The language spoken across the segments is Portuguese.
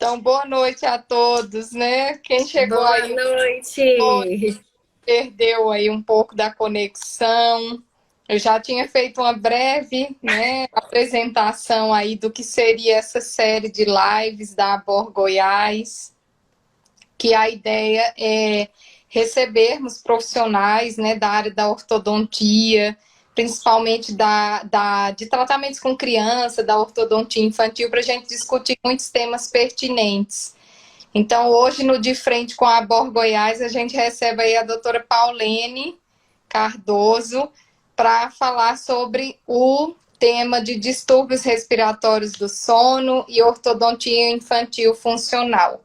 Então, boa noite a todos, né? Quem chegou Boa aí noite. perdeu aí um pouco da conexão. Eu já tinha feito uma breve, né, apresentação aí do que seria essa série de lives da Abor Goiás, que a ideia é recebermos profissionais, né, da área da ortodontia, principalmente de tratamentos com criança, da ortodontia infantil, para a gente discutir muitos temas pertinentes. Então, hoje, no De Frente com a Abor Goiás, a gente recebe aí a doutora Paulene Cardoso para falar sobre o tema de distúrbios respiratórios do sono e ortodontia infantil funcional.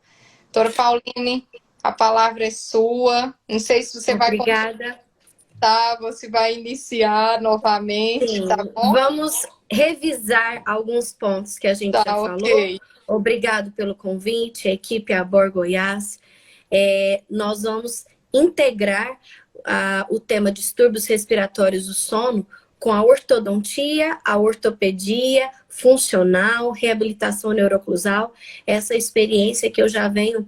Doutora Pauline, a palavra é sua. Não sei se você vai Obrigada. comentar, você vai iniciar novamente, tá Sim, bom? vamos revisar alguns pontos que a gente Tá, já falou. ok. Obrigado pelo convite, a equipe Abor Goiás. Nós vamos integrar o tema distúrbios respiratórios do sono com a ortodontia, a ortopedia funcional, reabilitação neuroclusal, essa experiência que eu já venho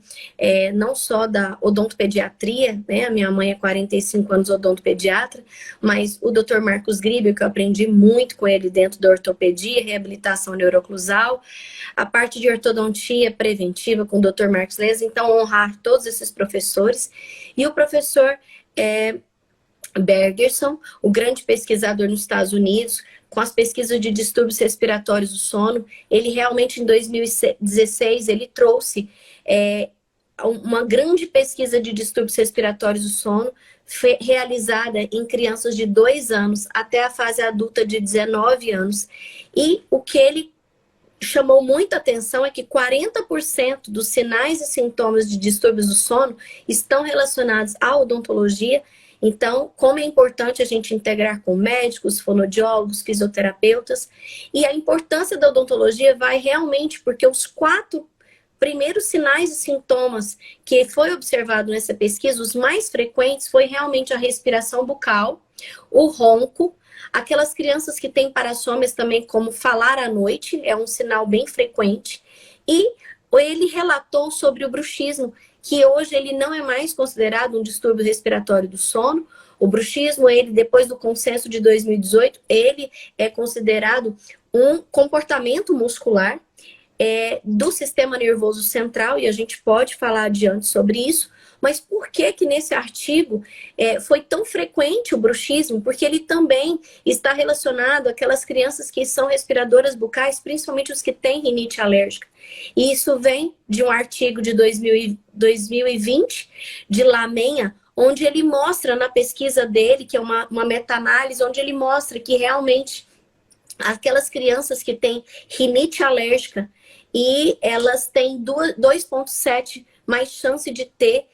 não só da odontopediatria, né? A minha mãe é 45 anos odontopediatra, mas o Dr. Marcos Gribel, que eu aprendi muito com ele dentro da ortopedia, reabilitação neuroclusal, a parte de ortodontia preventiva com o Dr. Marcos Leza, então honrar todos esses professores. E o professor Bergerson, o grande pesquisador nos Estados Unidos, com as pesquisas de distúrbios respiratórios do sono, ele realmente em 2016 ele trouxe uma grande pesquisa de distúrbios respiratórios do sono realizada em crianças de 2 anos até a fase adulta de 19 anos. E o que ele chamou muita atenção é que 40% dos sinais e sintomas de distúrbios do sono estão relacionados à odontologia. Então, como é importante a gente integrar com médicos, fonoaudiólogos, fisioterapeutas, e a importância da odontologia vai realmente porque os 4 primeiros sinais e sintomas que foi observado nessa pesquisa, os mais frequentes foi realmente a respiração bucal, o ronco, aquelas crianças que têm parassômias também, como falar à noite, é um sinal bem frequente, e ele relatou sobre o bruxismo, que hoje ele não é mais considerado um distúrbio respiratório do sono. O bruxismo, ele depois do consenso de 2018, ele é considerado um comportamento muscular do sistema nervoso central, e a gente pode falar adiante sobre isso, mas por que que nesse artigo foi tão frequente o bruxismo? Porque ele também está relacionado àquelas crianças que são respiradoras bucais, principalmente os que têm rinite alérgica. E isso vem de um artigo de 2020, de Lamenha, onde ele mostra na pesquisa dele, que é uma meta-análise, onde ele mostra que realmente aquelas crianças que têm rinite alérgica e elas têm 2,7 mais chance de ter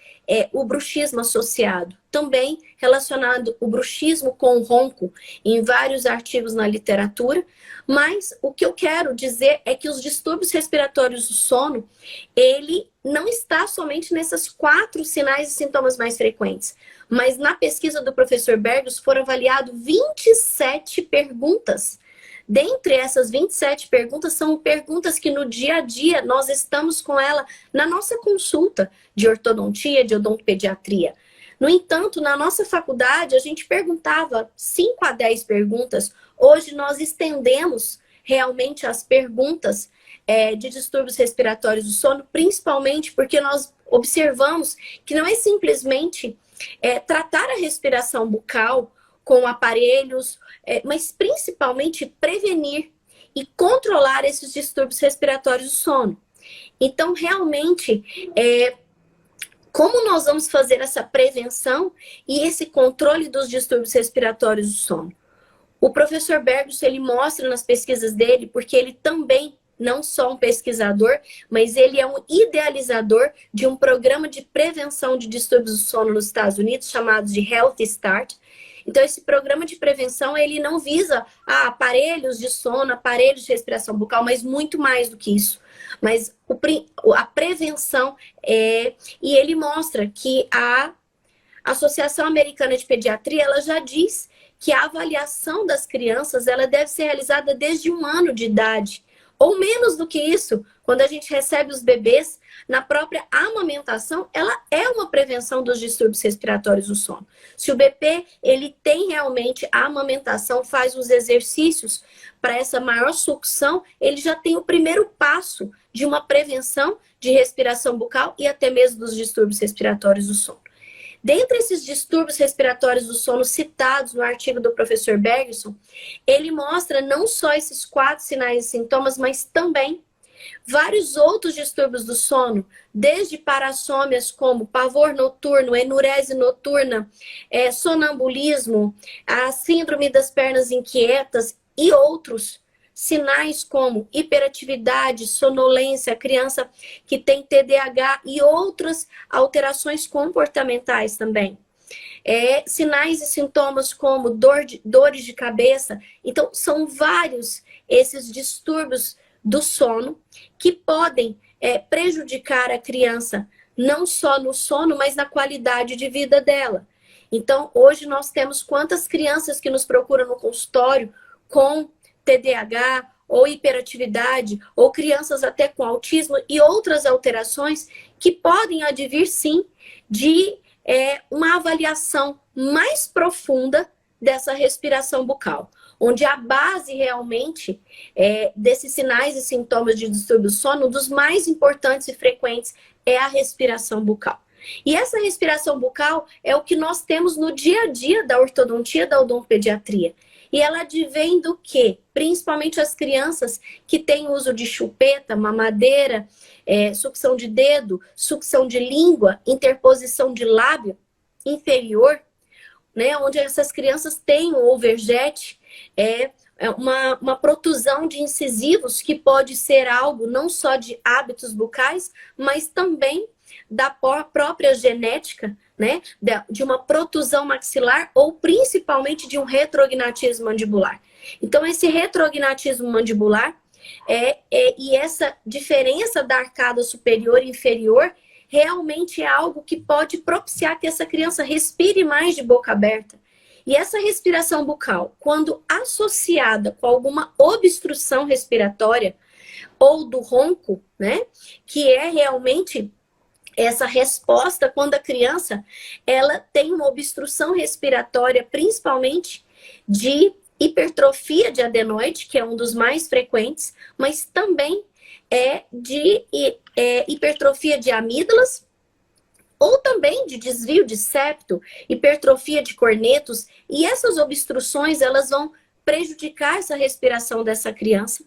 o bruxismo associado. Também relacionado o bruxismo com o ronco em vários artigos na literatura, mas o que eu quero dizer é que os distúrbios respiratórios do sono, ele não está somente nesses 4 sinais e sintomas mais frequentes, mas na pesquisa do professor Bergos foram avaliados 27 perguntas. Dentre essas 27 perguntas, são perguntas que no dia a dia nós estamos com ela na nossa consulta de ortodontia, de odontopediatria. No entanto, na nossa faculdade, a gente perguntava 5 a 10 perguntas. Hoje nós estendemos realmente as perguntas de distúrbios respiratórios do sono, principalmente porque nós observamos que não é simplesmente tratar a respiração bucal com aparelhos, mas principalmente prevenir e controlar esses distúrbios respiratórios do sono. Então, realmente, como nós vamos fazer essa prevenção e esse controle dos distúrbios respiratórios do sono? O professor Bergos, ele mostra nas pesquisas dele, porque ele também não só um pesquisador, mas ele é um idealizador de um programa de prevenção de distúrbios do sono nos Estados Unidos, chamado de Health Start. Então, esse programa de prevenção, ele não visa aparelhos de sono, aparelhos de respiração bucal, mas muito mais do que isso. Mas a prevenção e ele mostra que a Associação Americana de Pediatria, ela já diz que a avaliação das crianças, ela deve ser realizada desde 1 ano de idade, Ou menos do que isso, quando a gente recebe os bebês, na própria amamentação, ela é uma prevenção dos distúrbios respiratórios do sono. Se o bebê, ele tem realmente a amamentação, faz os exercícios para essa maior sucção, ele já tem o primeiro passo de uma prevenção de respiração bucal e até mesmo dos distúrbios respiratórios do sono. Dentre esses distúrbios respiratórios do sono citados no artigo do professor Bergson, ele mostra não só esses 4 sinais e sintomas, mas também vários outros distúrbios do sono, desde parassômias como pavor noturno, enurese noturna, sonambulismo, a síndrome das pernas inquietas e outros sinais como hiperatividade, sonolência, criança que tem TDAH e outras alterações comportamentais também. Sinais e sintomas como dores de cabeça. Então, são vários esses distúrbios do sono que podem prejudicar a criança, não só no sono, mas na qualidade de vida dela. Então, hoje nós temos quantas crianças que nos procuram no consultório com TDAH ou hiperatividade, ou crianças até com autismo e outras alterações que podem advir, sim, de uma avaliação mais profunda dessa respiração bucal, onde a base realmente desses sinais e sintomas de distúrbio do sono, um dos mais importantes e frequentes é a respiração bucal. E essa respiração bucal é o que nós temos no dia a dia da ortodontia, da odontopediatria. E ela advém do quê? Principalmente as crianças que têm uso de chupeta, mamadeira, sucção de dedo, sucção de língua, interposição de lábio inferior, né? Onde essas crianças têm o overjet, uma protusão de incisivos que pode ser algo não só de hábitos bucais, mas também da própria genética, né, de uma protusão maxilar ou principalmente de um retrognatismo mandibular. Então, esse retrognatismo mandibular e essa diferença da arcada superior e inferior realmente é algo que pode propiciar que essa criança respire mais de boca aberta. E essa respiração bucal, quando associada com alguma obstrução respiratória ou do ronco, né, que é realmente essa resposta quando a criança ela tem uma obstrução respiratória, principalmente de hipertrofia de adenoide, que é um dos mais frequentes, mas também de hipertrofia de amígdalas, ou também de desvio de septo, hipertrofia de cornetos, e essas obstruções elas vão prejudicar essa respiração dessa criança,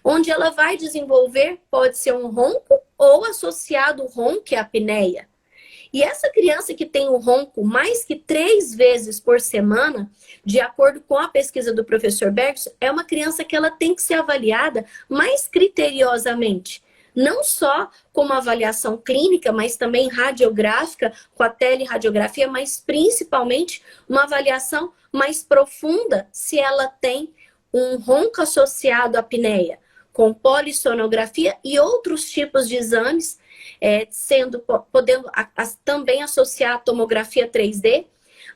onde ela vai desenvolver, pode ser um ronco ou associado ao ronco e a apneia. E essa criança que tem um ronco mais que 3 vezes por semana, de acordo com a pesquisa do professor Bergson, é uma criança que ela tem que ser avaliada mais criteriosamente. Não só com uma avaliação clínica, mas também radiográfica, com a teleradiografia, mas principalmente uma avaliação mais profunda se ela tem um ronco associado à apneia, com polissonografia e outros tipos de exames, podendo também associar a tomografia 3D.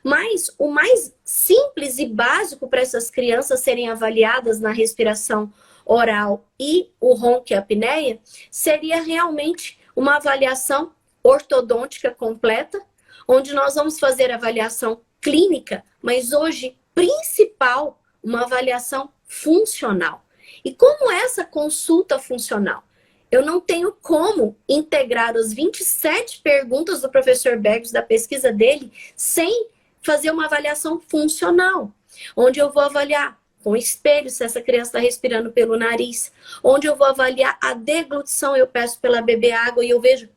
Mas o mais simples e básico para essas crianças serem avaliadas na respiração oral e o ronco e a apneia seria realmente uma avaliação ortodôntica completa, onde nós vamos fazer avaliação clínica, mas hoje principal, uma avaliação funcional. E como é essa consulta funcional? Eu não tenho como integrar as 27 perguntas do professor Bergson, da pesquisa dele, sem fazer uma avaliação funcional, onde eu vou avaliar com espelho se essa criança está respirando pelo nariz, onde eu vou avaliar a deglutição, eu peço para ela beber água e eu vejo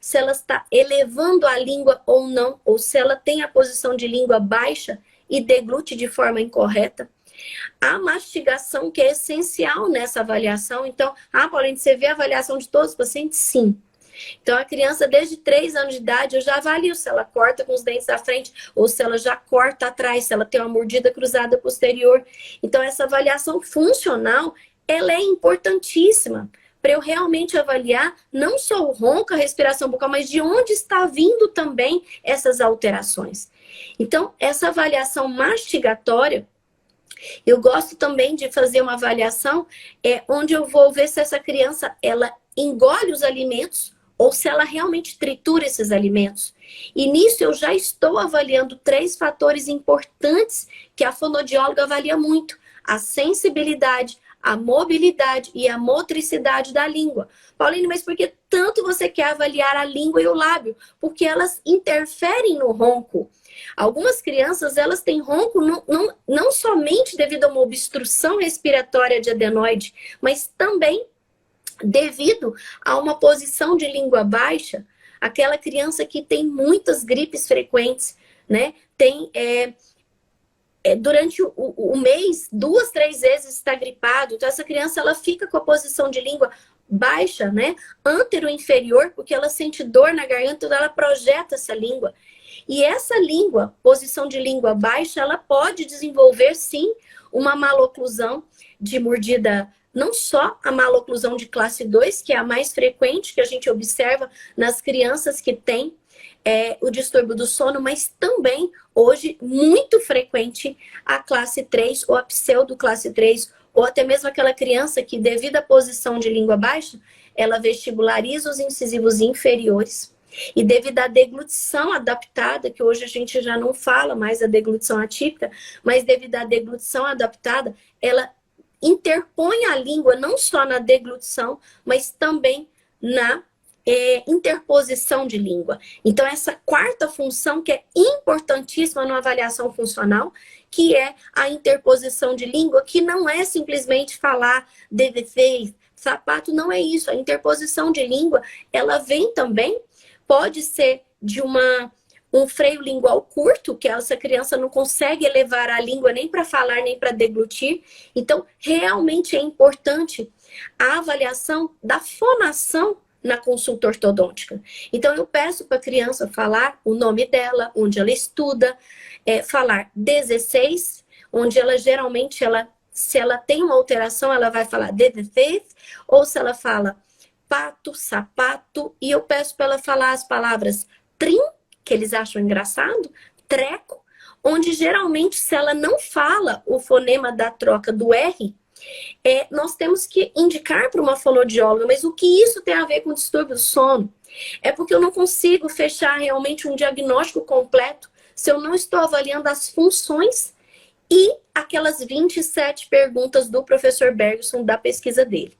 se ela está elevando a língua ou não, ou se ela tem a posição de língua baixa e deglute de forma incorreta. A mastigação, que é essencial nessa avaliação. Então, Pauline, você vê a avaliação de todos os pacientes? Sim. Então, a criança, desde 3 anos de idade, eu já avalio se ela corta com os dentes da frente ou se ela já corta atrás, se ela tem uma mordida cruzada posterior. Então, essa avaliação funcional, ela é importantíssima para eu realmente avaliar não só o ronco, a respiração bucal, mas de onde está vindo também essas alterações. Então, essa avaliação mastigatória, Eu gosto também de fazer uma avaliação onde eu vou ver se essa criança ela engole os alimentos ou se ela realmente tritura esses alimentos. E nisso eu já estou avaliando 3 fatores importantes que a fonoaudióloga avalia muito: a sensibilidade, a mobilidade e a motricidade da língua. Pauline, mas por que tanto você quer avaliar a língua e o lábio? Porque elas interferem no ronco. Algumas crianças, elas têm ronco não somente devido a uma obstrução respiratória de adenoide, mas também devido a uma posição de língua baixa. Aquela criança que tem muitas gripes frequentes, né? Tem durante o mês, 2, 3 vezes está gripado. Então, essa criança ela fica com a posição de língua baixa, né? Antero-inferior, porque ela sente dor na garganta, então ela projeta essa língua. E essa língua, posição de língua baixa, ela pode desenvolver, sim, uma maloclusão de mordida, não só a maloclusão de classe 2, que é a mais frequente que a gente observa nas crianças que têm o distúrbio do sono, mas também, hoje, muito frequente a classe 3 ou a pseudo-classe 3, ou até mesmo aquela criança que, devido à posição de língua baixa, ela vestibulariza os incisivos inferiores. E devido à deglutição adaptada, que hoje a gente já não fala mais a deglutição atípica, mas devido à deglutição adaptada, ela interpõe a língua não só na deglutição, mas também na interposição de língua. Então, essa quarta função, que é importantíssima na avaliação funcional, que é a interposição de língua, que não é simplesmente falar DVC, sapato, não é isso. A interposição de língua, ela vem também, pode ser de um freio lingual curto, que essa criança não consegue elevar a língua nem para falar, nem para deglutir. Então, realmente é importante a avaliação da fonação na consulta ortodôntica. Então, eu peço para a criança falar o nome dela, onde ela estuda, falar 16, onde ela geralmente, se ela tem uma alteração, ela vai falar 16, ou se ela fala pato, sapato, e eu peço para ela falar as palavras trim, que eles acham engraçado, treco, onde geralmente, se ela não fala o fonema da troca do R, nós temos que indicar para uma fonoaudióloga, mas o que isso tem a ver com distúrbio do sono? É porque eu não consigo fechar realmente um diagnóstico completo se eu não estou avaliando as funções e aquelas 27 perguntas do professor Bergson da pesquisa dele.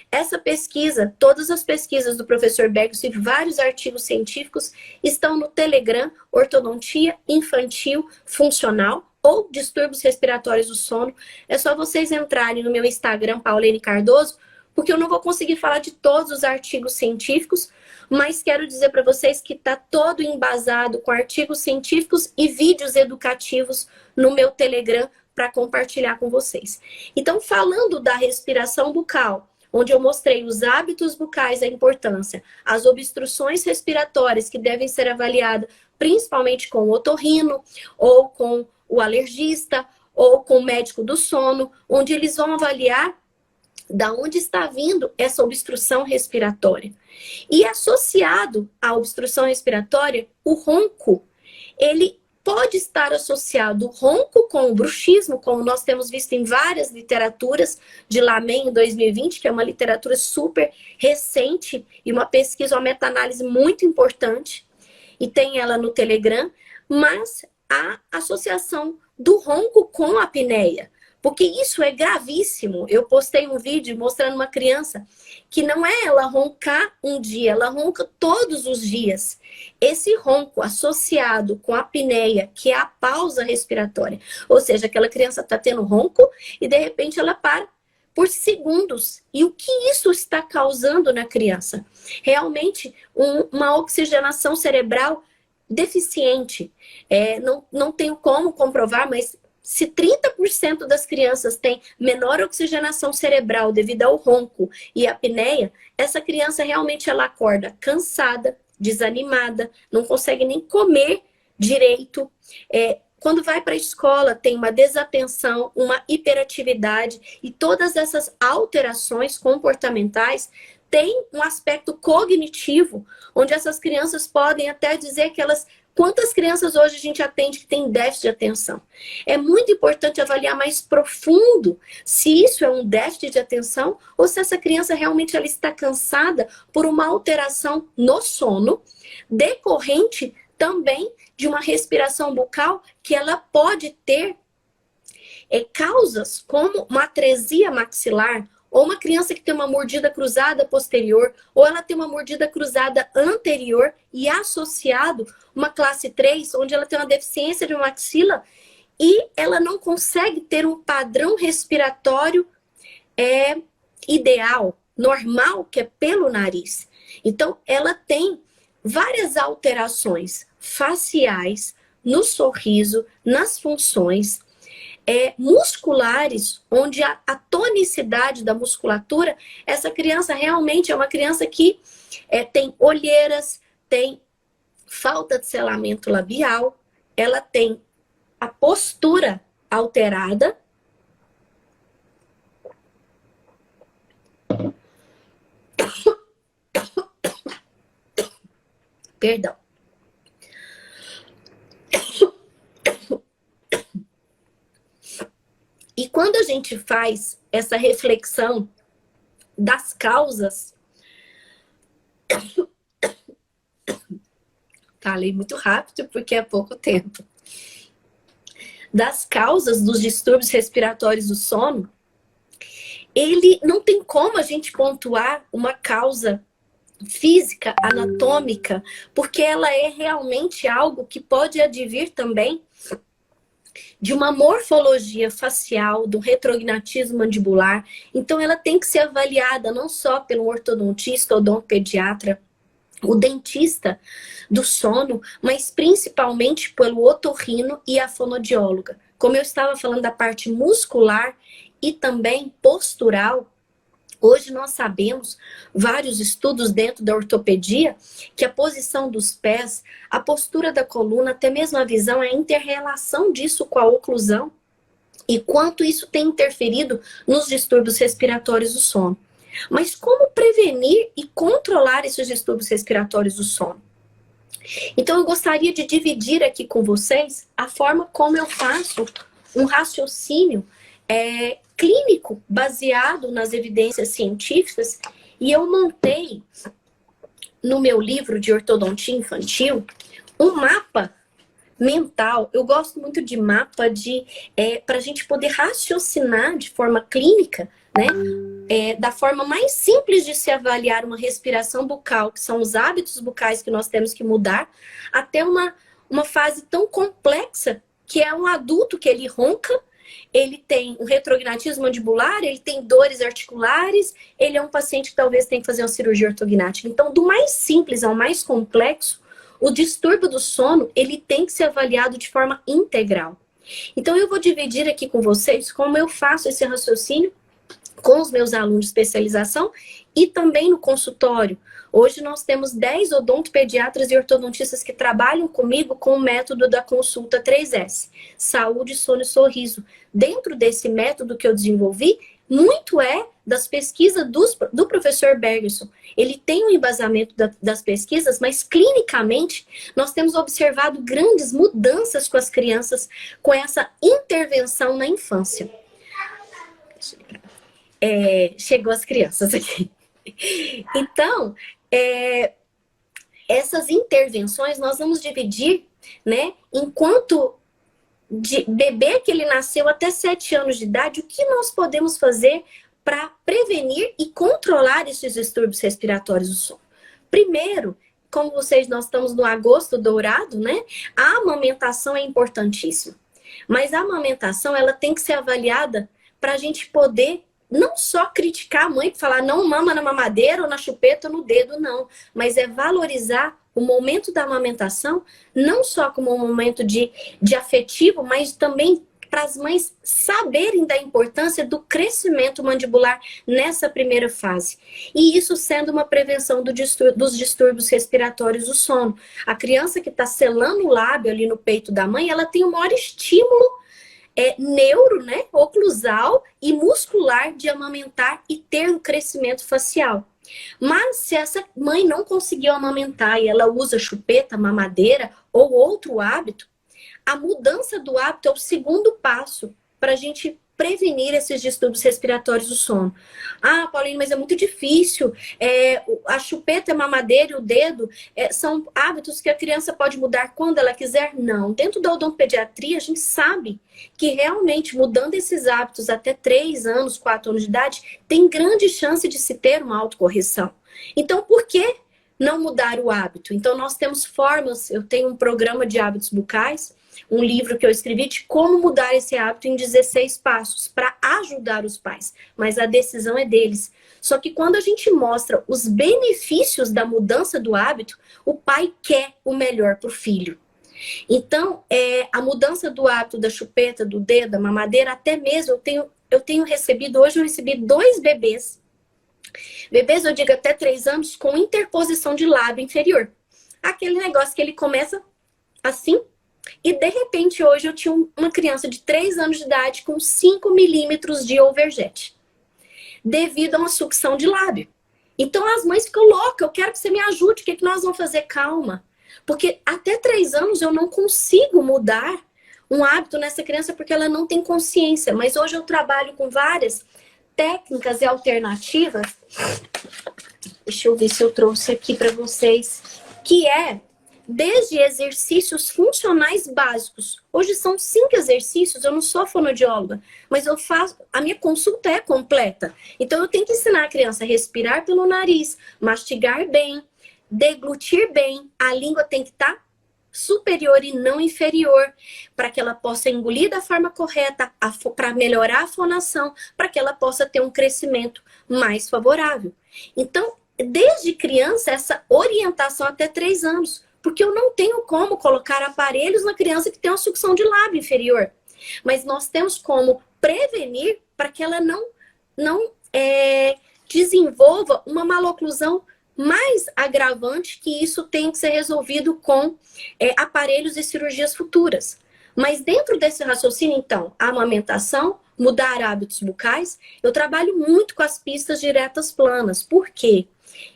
Essa pesquisa, todas as pesquisas do professor Bergson e vários artigos científicos estão no Telegram, Ortodontia Infantil Funcional, ou distúrbios respiratórios do sono. É só vocês entrarem no meu Instagram, Pauline Cardoso, porque eu não vou conseguir falar de todos os artigos científicos, mas quero dizer para vocês que está todo embasado com artigos científicos e vídeos educativos no meu Telegram para compartilhar com vocês. Então, falando da respiração bucal, onde eu mostrei os hábitos bucais, a importância, as obstruções respiratórias que devem ser avaliadas principalmente com o otorrino ou com o alergista ou com o médico do sono, onde eles vão avaliar da onde está vindo essa obstrução respiratória. E associado à obstrução respiratória, o ronco, ele pode estar associado ronco com o bruxismo, como nós temos visto em várias literaturas de Lamen em 2020, que é uma literatura super recente e uma pesquisa, uma meta-análise muito importante, e tem ela no Telegram, mas a associação do ronco com a apneia, porque isso é gravíssimo. Eu postei um vídeo mostrando uma criança que não é ela roncar um dia, ela ronca todos os dias. Esse ronco associado com a apneia, que é a pausa respiratória, ou seja, aquela criança está tendo ronco e de repente ela para por segundos. E o que isso está causando na criança? Realmente uma oxigenação cerebral deficiente. Não tenho como comprovar, mas se 30% das crianças têm menor oxigenação cerebral devido ao ronco e apneia, essa criança realmente ela acorda cansada, desanimada, não consegue nem comer direito. Quando vai para a escola, tem uma desatenção, uma hiperatividade, e todas essas alterações comportamentais têm um aspecto cognitivo, onde essas crianças podem até dizer que elas Quantas crianças hoje a gente atende que tem déficit de atenção? É muito importante avaliar mais profundo se isso é um déficit de atenção ou se essa criança realmente ela está cansada por uma alteração no sono, decorrente também de uma respiração bucal que ela pode ter causas como uma atresia maxilar, ou uma criança que tem uma mordida cruzada posterior, ou ela tem uma mordida cruzada anterior e associado uma classe 3, onde ela tem uma deficiência de maxila e ela não consegue ter um padrão respiratório ideal, normal, que é pelo nariz. Então, ela tem várias alterações faciais no sorriso, nas funções, musculares, onde a tonicidade da musculatura, essa criança realmente é uma criança que tem olheiras, tem falta de selamento labial, ela tem a postura alterada. Perdão. E quando a gente faz essa reflexão das causas... Falei muito rápido porque é pouco tempo. Das causas dos distúrbios respiratórios do sono, ele não tem como a gente pontuar uma causa física, anatômica, porque ela é realmente algo que pode advir também de uma morfologia facial, do retrognatismo mandibular. Então, ela tem que ser avaliada não só pelo ortodontista, odontopediatra, o dentista do sono, mas principalmente pelo otorrino e a fonoaudióloga. Como eu estava falando da parte muscular e também postural, hoje nós sabemos, vários estudos dentro da ortopedia, que a posição dos pés, a postura da coluna, até mesmo a visão, a interrelação disso com a oclusão e quanto isso tem interferido nos distúrbios respiratórios do sono. Mas como prevenir e controlar esses distúrbios respiratórios do sono? Então eu gostaria de dividir aqui com vocês a forma como eu faço um raciocínio clínico baseado nas evidências científicas, e eu montei no meu livro de ortodontia infantil um mapa mental. Eu gosto muito de mapa para a gente poder raciocinar de forma clínica, né? Da forma mais simples de se avaliar uma respiração bucal, que são os hábitos bucais que nós temos que mudar, até uma fase tão complexa que é um adulto que ele ronca, ele tem um retrognatismo mandibular, ele tem dores articulares, ele é um paciente que talvez tenha que fazer uma cirurgia ortognática. Então, do mais simples ao mais complexo, o distúrbio do sono, ele tem que ser avaliado de forma integral. Então, eu vou dividir aqui com vocês como eu faço esse raciocínio com os meus alunos de especialização e também no consultório. Hoje nós temos 10 odontopediatras e ortodontistas que trabalham comigo com o método da consulta 3S, saúde, sono e sorriso. Dentro desse método que eu desenvolvi, muito das pesquisas do professor Bergson. Ele tem um embasamento das pesquisas, mas clinicamente nós temos observado grandes mudanças com as crianças com essa intervenção na infância. Chegou as crianças aqui. Então, essas intervenções nós vamos dividir, né, enquanto de bebê que ele nasceu até 7 anos de idade, o que nós podemos fazer para prevenir e controlar esses distúrbios respiratórios do sono. Primeiro, como nós estamos no agosto dourado, né, a amamentação é importantíssima. Mas a amamentação, ela tem que ser avaliada para a gente poder não só criticar a mãe, falar não mama na mamadeira ou na chupeta ou no dedo, não. Mas valorizar o momento da amamentação, não só como um momento de afetivo, mas também para as mães saberem da importância do crescimento mandibular nessa primeira fase. E isso sendo uma prevenção dos distúrbios respiratórios do sono. A criança que está selando o lábio ali no peito da mãe, ela tem o maior estímulo neuro, né, oclusal e muscular de amamentar e ter um crescimento facial. Mas se essa mãe não conseguiu amamentar e ela usa chupeta, mamadeira ou outro hábito, a mudança do hábito é o segundo passo para a gente prevenir esses distúrbios respiratórios do sono. Ah, Pauline, mas é muito difícil. A chupeta, a mamadeira e o dedo são hábitos que a criança pode mudar quando ela quiser? Não. Dentro da odontopediatria, a gente sabe que realmente mudando esses hábitos até 3 anos, 4 anos de idade, tem grande chance de se ter uma autocorreção. Então, por que não mudar o hábito? Então, nós temos formas, eu tenho um programa de hábitos bucais, um livro que eu escrevi de como mudar esse hábito em 16 passos para ajudar os pais, mas a decisão é deles. Só que quando a gente mostra os benefícios da mudança do hábito, o pai quer o melhor para o filho. Então, a mudança do hábito da chupeta, do dedo, da mamadeira, até mesmo eu tenho recebido, hoje eu recebi 2 bebês. Bebês, eu digo até 3 anos, com interposição de lábio inferior. Aquele negócio que ele começa assim, e de repente hoje eu tinha uma criança de 3 anos de idade com 5 milímetros de overjet, devido a uma sucção de lábio. Então as mães ficam loucas, eu quero que você me ajude, o que nós vamos fazer? Calma. Porque até 3 anos eu não consigo mudar um hábito nessa criança porque ela não tem consciência. Mas hoje eu trabalho com várias técnicas e alternativas. Deixa eu ver se eu trouxe aqui para vocês. Que desde exercícios funcionais básicos. Hoje são 5 exercícios, eu não sou fonoaudióloga, mas a minha consulta é completa. Então eu tenho que ensinar a criança a respirar pelo nariz, mastigar bem, deglutir bem, a língua tem que estar superior e não inferior, para que ela possa engolir da forma correta, para melhorar a fonação, para que ela possa ter um crescimento mais favorável. Então, desde criança, essa orientação até 3 anos, porque eu não tenho como colocar aparelhos na criança que tem uma sucção de lábio inferior. Mas nós temos como prevenir para que ela não desenvolva uma maloclusão mais agravante, que isso tem que ser resolvido com aparelhos e cirurgias futuras. Mas dentro desse raciocínio, então, a amamentação, mudar hábitos bucais, eu trabalho muito com as pistas diretas planas. Por quê?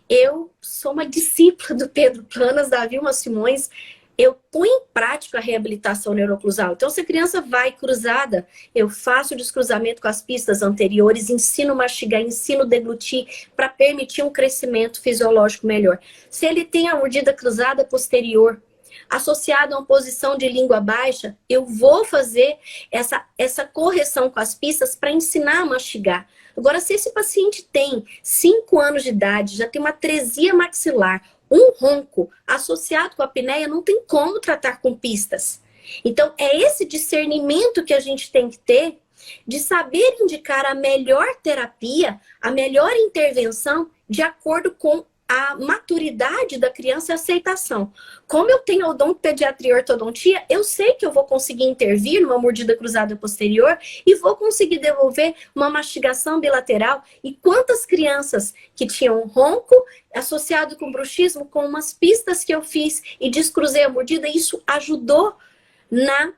Eu sou uma discípula do Pedro Planas, da Vilma Simões. Eu ponho em prática a reabilitação neuroclusal. Então, se a criança vai cruzada, eu faço o descruzamento com as pistas anteriores, ensino a mastigar, ensino a deglutir para permitir um crescimento fisiológico melhor. Se ele tem a mordida cruzada posterior, associado a uma posição de língua baixa, eu vou fazer essa correção com as pistas para ensinar a mastigar. Agora, se esse paciente tem 5 anos de idade, já tem uma atresia maxilar, um ronco associado com a apneia, não tem como tratar com pistas. Então, é esse discernimento que a gente tem que ter de saber indicar a melhor terapia, a melhor intervenção de acordo com a maturidade da criança e a aceitação. Como eu tenho odontopediatria e ortodontia, eu sei que eu vou conseguir intervir numa mordida cruzada posterior e vou conseguir devolver uma mastigação bilateral. E quantas crianças que tinham ronco associado com bruxismo, com umas pistas que eu fiz e descruzei a mordida, isso ajudou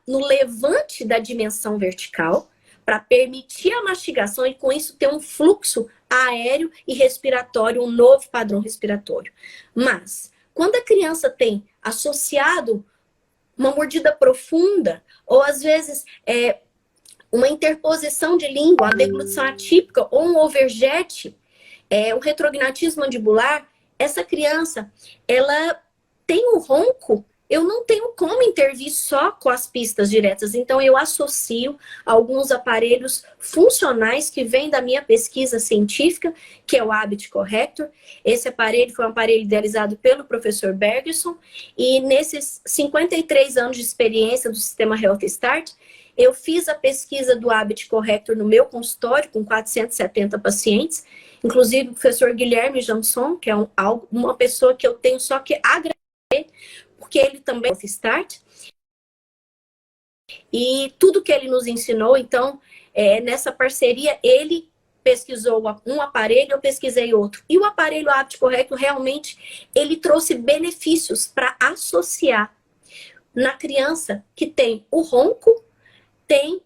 no levante da dimensão vertical para permitir a mastigação e com isso ter um fluxo aéreo e respiratório, um novo padrão respiratório. Mas, quando a criança tem associado uma mordida profunda, ou às vezes uma interposição de língua, uma deglutição atípica, ou um overjet, um retrognatismo mandibular, essa criança, ela tem um ronco, eu não tenho como intervir só com as pistas diretas. Então, eu associo alguns aparelhos funcionais que vêm da minha pesquisa científica, que é o Habit Corrector. Esse aparelho foi um aparelho idealizado pelo professor Bergson. E nesses 53 anos de experiência do sistema Health Start, eu fiz a pesquisa do Habit Corrector no meu consultório, com 470 pacientes. Inclusive, o professor Guilherme Jansson, que é uma pessoa que eu tenho só que agradecer, porque ele também é Start. E tudo que ele nos ensinou, então, nessa parceria, ele pesquisou um aparelho, eu pesquisei outro. E o aparelho Habit Corrector, realmente, ele trouxe benefícios para associar na criança que tem o ronco, tem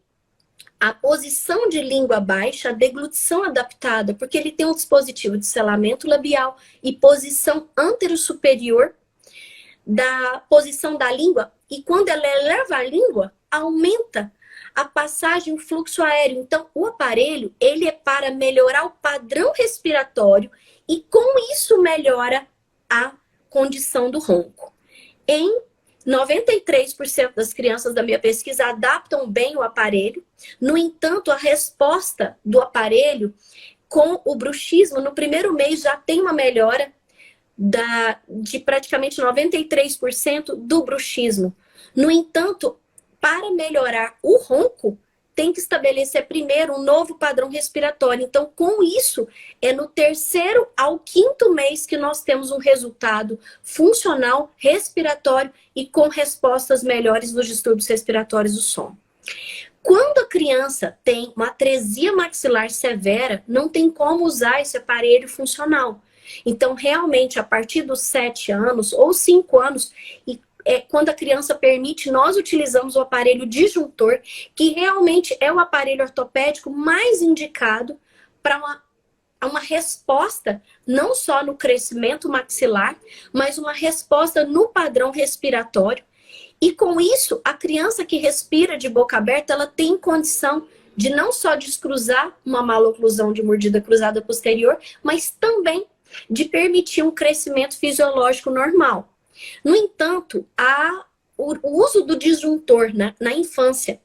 a posição de língua baixa, a deglutição adaptada, porque ele tem um dispositivo de selamento labial e posição antero-superior da posição da língua, e quando ela eleva a língua, aumenta a passagem, o fluxo aéreo. Então, o aparelho, ele é para melhorar o padrão respiratório e com isso melhora a condição do ronco. Em 93% das crianças da minha pesquisa adaptam bem o aparelho. No entanto, a resposta do aparelho com o bruxismo, no primeiro mês já tem uma melhora de praticamente 93% do bruxismo. No entanto, para melhorar o ronco, tem que estabelecer primeiro um novo padrão respiratório. Então, com isso, é no 3º ao 5º mês que nós temos um resultado funcional, respiratório e com respostas melhores nos distúrbios respiratórios do sono. Quando a criança tem uma atresia maxilar severa, não tem como usar esse aparelho funcional. Então, realmente, a partir dos 7 anos ou 5 anos, quando a criança permite, nós utilizamos o aparelho disjuntor, que realmente é o aparelho ortopédico mais indicado para uma resposta, não só no crescimento maxilar, mas uma resposta no padrão respiratório. E com isso, a criança que respira de boca aberta, ela tem condição de não só descruzar uma maloclusão de mordida cruzada posterior, mas também de permitir um crescimento fisiológico normal. No entanto, o uso do disjuntor na infância,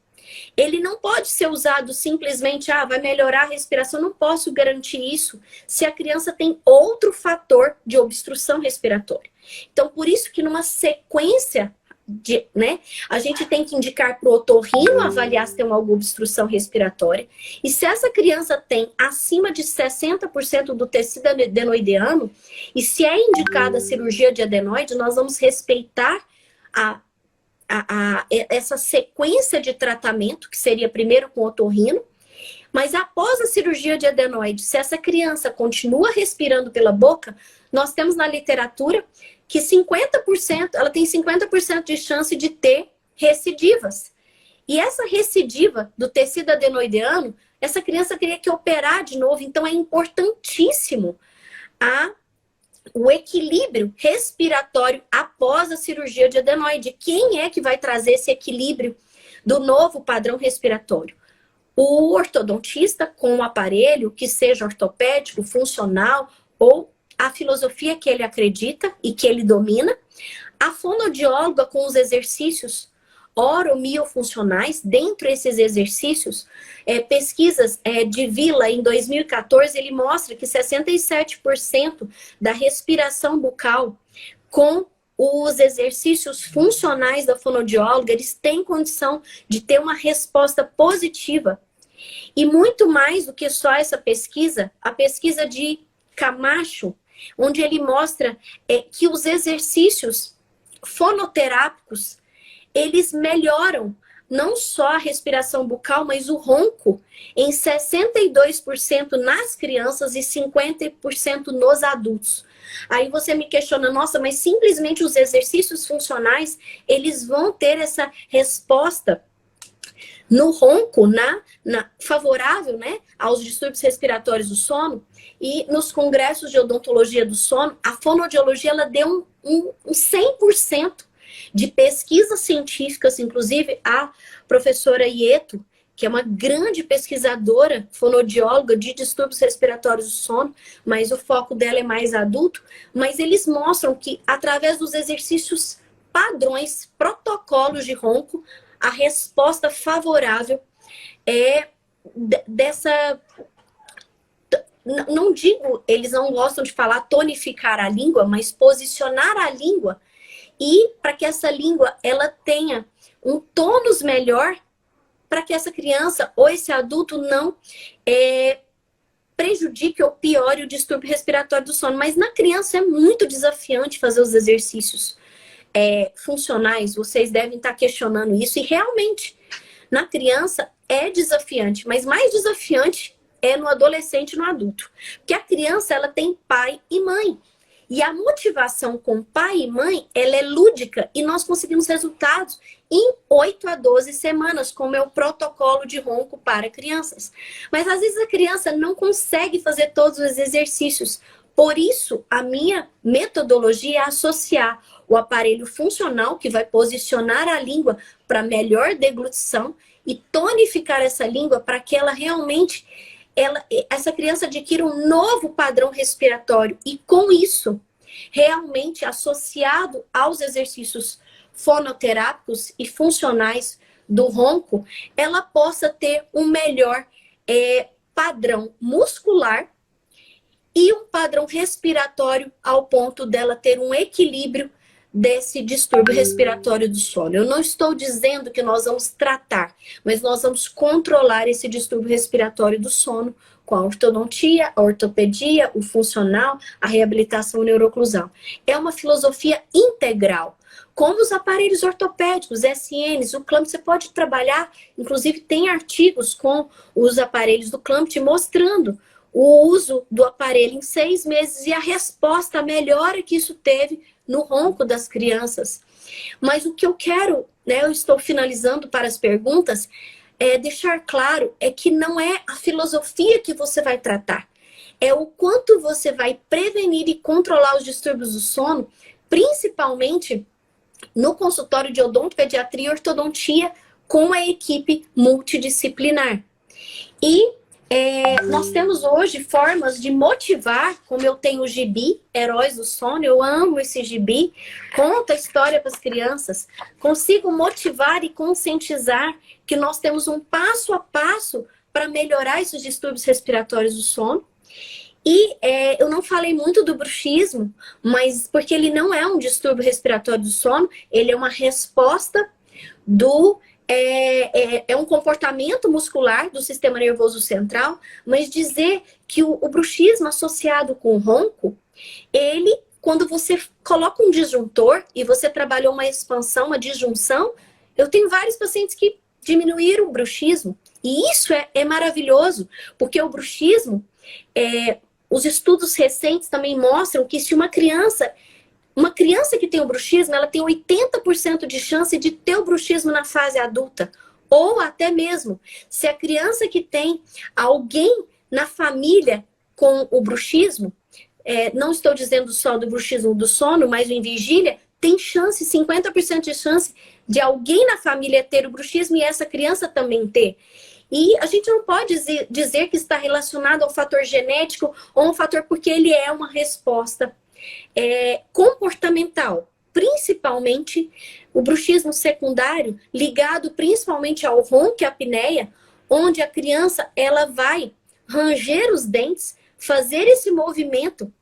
ele não pode ser usado simplesmente, vai melhorar a respiração, eu não posso garantir isso se a criança tem outro fator de obstrução respiratória. Então, por isso que numa sequência a gente tem que indicar para o otorrino avaliar se tem alguma obstrução respiratória. E se essa criança tem acima de 60% do tecido adenoideano, e se é indicada a cirurgia de adenoide, nós vamos respeitar essa sequência de tratamento, que seria primeiro com o otorrino. Mas após a cirurgia de adenoide, se essa criança continua respirando pela boca, nós temos na literatura que 50%, ela tem 50% de chance de ter recidivas. E essa recidiva do tecido adenoideano, essa criança teria que operar de novo. Então, é importantíssimo o equilíbrio respiratório após a cirurgia de adenoide. Quem é que vai trazer esse equilíbrio do novo padrão respiratório? O ortodontista com um aparelho que seja ortopédico, funcional, ou a filosofia que ele acredita e que ele domina. A fonoaudióloga com os exercícios oromiofuncionais. Dentro desses exercícios, pesquisas de Villa em 2014, ele mostra que 67% da respiração bucal com os exercícios funcionais da fonoaudióloga, eles têm condição de ter uma resposta positiva. E muito mais do que só essa pesquisa, a pesquisa de Camacho, onde ele mostra que os exercícios fonoterápicos, eles melhoram não só a respiração bucal, mas o ronco em 62% nas crianças e 50% nos adultos. Aí você me questiona, nossa, mas simplesmente os exercícios funcionais, eles vão ter essa resposta no ronco, favorável, né, aos distúrbios respiratórios do sono. E nos congressos de odontologia do sono, a fonoaudiologia, ela deu um 100% de pesquisas científicas, inclusive a professora Ieto, que é uma grande pesquisadora fonoaudióloga de distúrbios respiratórios do sono, mas o foco dela é mais adulto, mas eles mostram que através dos exercícios padrões, protocolos de ronco, a resposta favorável é dessa... Não digo, eles não gostam de falar tonificar a língua, mas posicionar a língua e para que essa língua ela tenha um tônus melhor para que essa criança ou esse adulto não prejudique ou piore o distúrbio respiratório do sono. Mas na criança é muito desafiante fazer os exercícios funcionais. Vocês devem estar questionando isso. E realmente, na criança é desafiante, mas mais desafiante é no adolescente e no adulto. Porque a criança, ela tem pai e mãe. E a motivação com pai e mãe, ela é lúdica e nós conseguimos resultados em 8 a 12 semanas, como é o protocolo de ronco para crianças. Mas às vezes a criança não consegue fazer todos os exercícios. Por isso, a minha metodologia é associar o aparelho funcional, que vai posicionar a língua para melhor deglutição e tonificar essa língua para que ela realmente, essa criança adquira um novo padrão respiratório. E com isso, realmente associado aos exercícios fonoterápicos e funcionais do ronco, ela possa ter um melhor padrão muscular e um padrão respiratório ao ponto dela ter um equilíbrio desse distúrbio respiratório do sono. Eu não estou dizendo que nós vamos tratar, mas nós vamos controlar esse distúrbio respiratório do sono com a ortodontia, a ortopedia, o funcional, a reabilitação neuroclusal. É uma filosofia integral. Como os aparelhos ortopédicos, SNs, o CLAMP, você pode trabalhar, inclusive tem artigos com os aparelhos do CLAMP mostrando o uso do aparelho em 6 meses e a resposta, a melhora que isso teve no ronco das crianças. Mas o que eu quero, eu estou finalizando para as perguntas, deixar claro é que não é a filosofia que você vai tratar, é o quanto você vai prevenir e controlar os distúrbios do sono, principalmente no consultório de odontopediatria e ortodontia com a equipe multidisciplinar. E nós temos hoje formas de motivar, como eu tenho o gibi, Heróis do Sono, eu amo esse gibi, conta a história para as crianças, consigo motivar e conscientizar que nós temos um passo a passo para melhorar esses distúrbios respiratórios do sono. E eu não falei muito do bruxismo, mas porque ele não é um distúrbio respiratório do sono, ele é uma resposta do... É um comportamento muscular do sistema nervoso central, mas dizer que o bruxismo associado com o ronco, ele, quando você coloca um disjuntor e você trabalhou uma expansão, uma disjunção, eu tenho vários pacientes que diminuíram o bruxismo. E isso é maravilhoso, porque o bruxismo, os estudos recentes também mostram que se uma criança que tem o bruxismo, ela tem 80% de chance de ter o bruxismo na fase adulta. Ou até mesmo, se a criança que tem alguém na família com o bruxismo, não estou dizendo só do bruxismo do sono, mas em vigília, tem chance, 50% de chance de alguém na família ter o bruxismo e essa criança também ter. E a gente não pode dizer que está relacionado ao fator genético ou um fator porque ele é uma resposta comportamental, principalmente o bruxismo secundário, ligado principalmente ao ronco e à apneia, onde a criança ela vai ranger os dentes, fazer esse movimento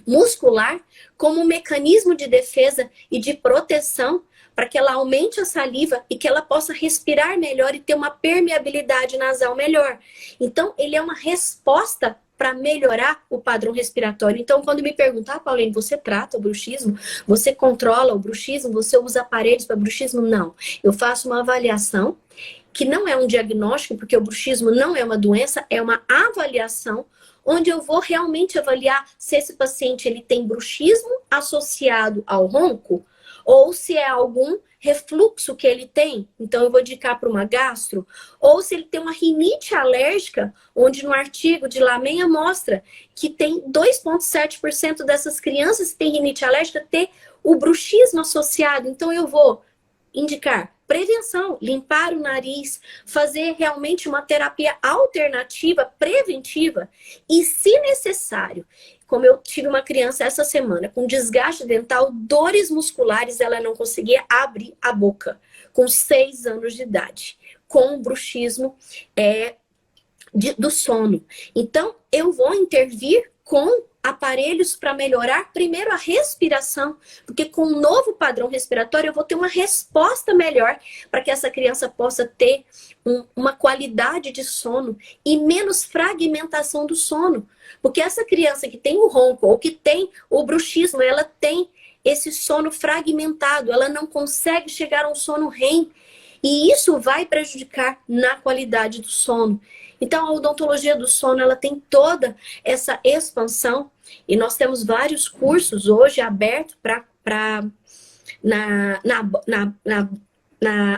muscular como um mecanismo de defesa e de proteção para que ela aumente a saliva e que ela possa respirar melhor e ter uma permeabilidade nasal melhor. Então, ele é uma resposta para melhorar o padrão respiratório. Então, quando me perguntar, Pauline, você trata o bruxismo? Você controla o bruxismo? Você usa aparelhos para bruxismo? Não. Eu faço uma avaliação, que não é um diagnóstico, porque o bruxismo não é uma doença, é uma avaliação, onde eu vou realmente avaliar se esse paciente ele tem bruxismo associado ao ronco, ou se é algum refluxo que ele tem, então eu vou indicar para uma gastro, ou se ele tem uma rinite alérgica, onde no artigo de Lamenha mostra que tem 2,7% dessas crianças que têm rinite alérgica ter o bruxismo associado, então eu vou indicar prevenção, limpar o nariz, fazer realmente uma terapia alternativa, preventiva, e se necessário, como eu tive uma criança essa semana com desgaste dental, dores musculares, ela não conseguia abrir a boca, com 6 anos de idade, com bruxismo do sono. Então, eu vou intervir com aparelhos para melhorar primeiro a respiração, porque com um novo padrão respiratório eu vou ter uma resposta melhor para que essa criança possa ter uma qualidade de sono e menos fragmentação do sono. Porque essa criança que tem o ronco ou que tem o bruxismo, ela tem esse sono fragmentado, ela não consegue chegar a um sono REM. E isso vai prejudicar na qualidade do sono. Então, a odontologia do sono, ela tem toda essa expansão e nós temos vários cursos hoje abertos na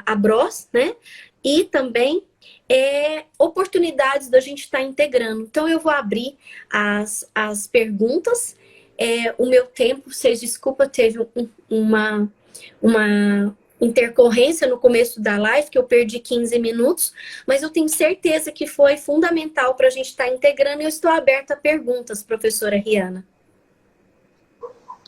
Abros, né? E também oportunidades da gente estar integrando. Então, eu vou abrir as perguntas. O meu tempo, vocês desculpa, teve uma intercorrência no começo da live, que eu perdi 15 minutos, mas eu tenho certeza que foi fundamental para a gente estar integrando e eu estou aberta a perguntas, professora Riana.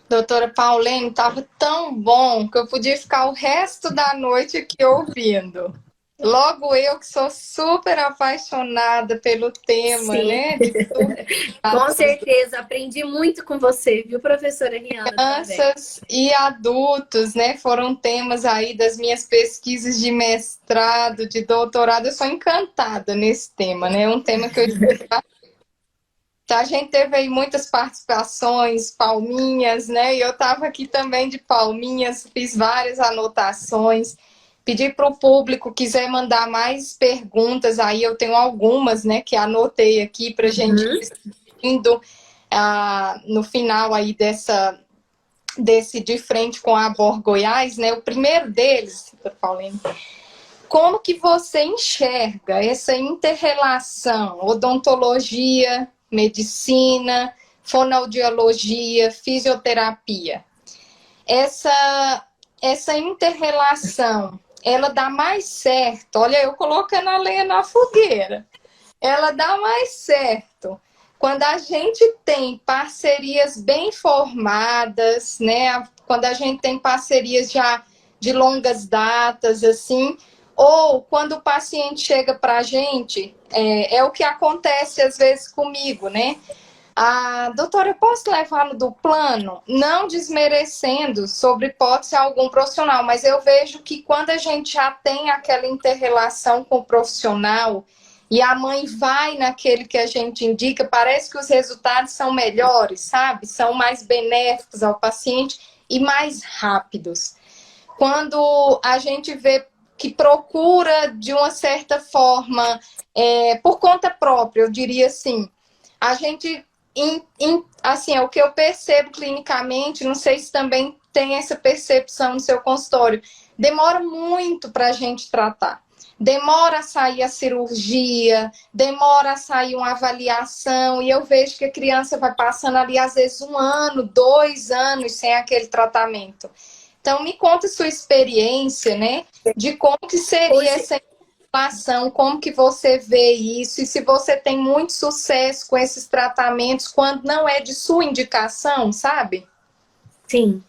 Doutora Paulene, estava tão bom que eu podia ficar o resto da noite aqui ouvindo. Logo eu que sou super apaixonada pelo tema, Sim. né? Com certeza, aprendi muito com você, viu, professora Riana? Crianças e adultos, né? Foram temas aí das minhas pesquisas de mestrado, de doutorado. Eu sou encantada nesse tema, né? É um tema que eu a gente teve aí muitas participações, palminhas, né? E eu estava aqui também de palminhas, fiz várias anotações. Pedi para o público, quiser mandar mais perguntas, aí eu tenho algumas, né, que anotei aqui para a gente indo no final aí desse de frente com a Abor Goiás, né? O primeiro deles, Paulinho, como que você enxerga essa inter-relação, odontologia, medicina, fonoaudiologia, fisioterapia? Essa inter-relação, ela dá mais certo, olha, eu colocando a lenha na fogueira, ela dá mais certo quando a gente tem parcerias bem formadas, né? Quando a gente tem parcerias já de longas datas, assim, ou quando o paciente chega para a gente, é o que acontece às vezes comigo, né? Doutora, eu posso levar no do plano? Não desmerecendo sobre hipótese algum profissional, mas eu vejo que quando a gente já tem aquela inter-relação com o profissional e a mãe vai naquele que a gente indica, parece que os resultados são melhores, sabe? São mais benéficos ao paciente e mais rápidos. Quando a gente vê que procura, de uma certa forma, por conta própria, eu diria assim, a gente, assim, é o que eu percebo clinicamente, não sei se também tem essa percepção no seu consultório, demora muito para a gente tratar. Demora a sair a cirurgia, demora a sair uma avaliação, e eu vejo que a criança vai passando ali, às vezes, 1 ano, 2 anos sem aquele tratamento. Então, me conta sua experiência, né? De como que seria essa relação, como que você vê isso, e se você tem muito sucesso com esses tratamentos quando não é de sua indicação, sabe? Sim,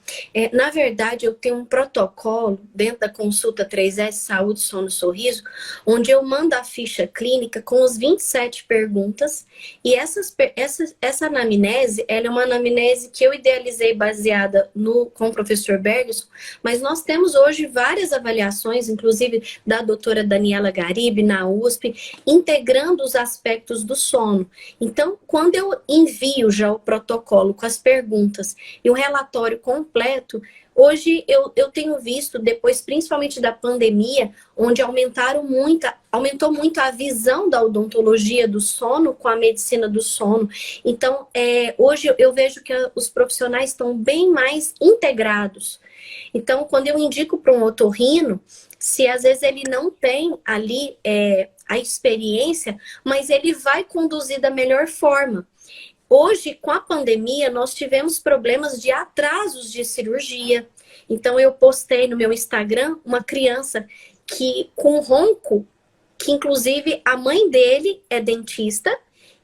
na verdade eu tenho um protocolo dentro da consulta 3S Saúde, Sono, Sorriso, onde eu mando a ficha clínica com os 27 perguntas e essa anamnese, ela é uma anamnese que eu idealizei baseada com o professor Bergson, mas nós temos hoje várias avaliações, inclusive da doutora Daniela Garibe na USP, integrando os aspectos do sono. Então, quando eu envio já o protocolo com as perguntas e o relatório completo, hoje eu tenho visto, depois principalmente da pandemia, onde aumentou muito a visão da odontologia do sono com a medicina do sono. Então, hoje eu vejo que os profissionais estão bem mais integrados. Então, quando eu indico para um otorrino, se às vezes ele não tem ali a experiência, mas ele vai conduzir da melhor forma. Hoje, com a pandemia, nós tivemos problemas de atrasos de cirurgia. Então, eu postei no meu Instagram uma criança com ronco, que inclusive a mãe dele é dentista,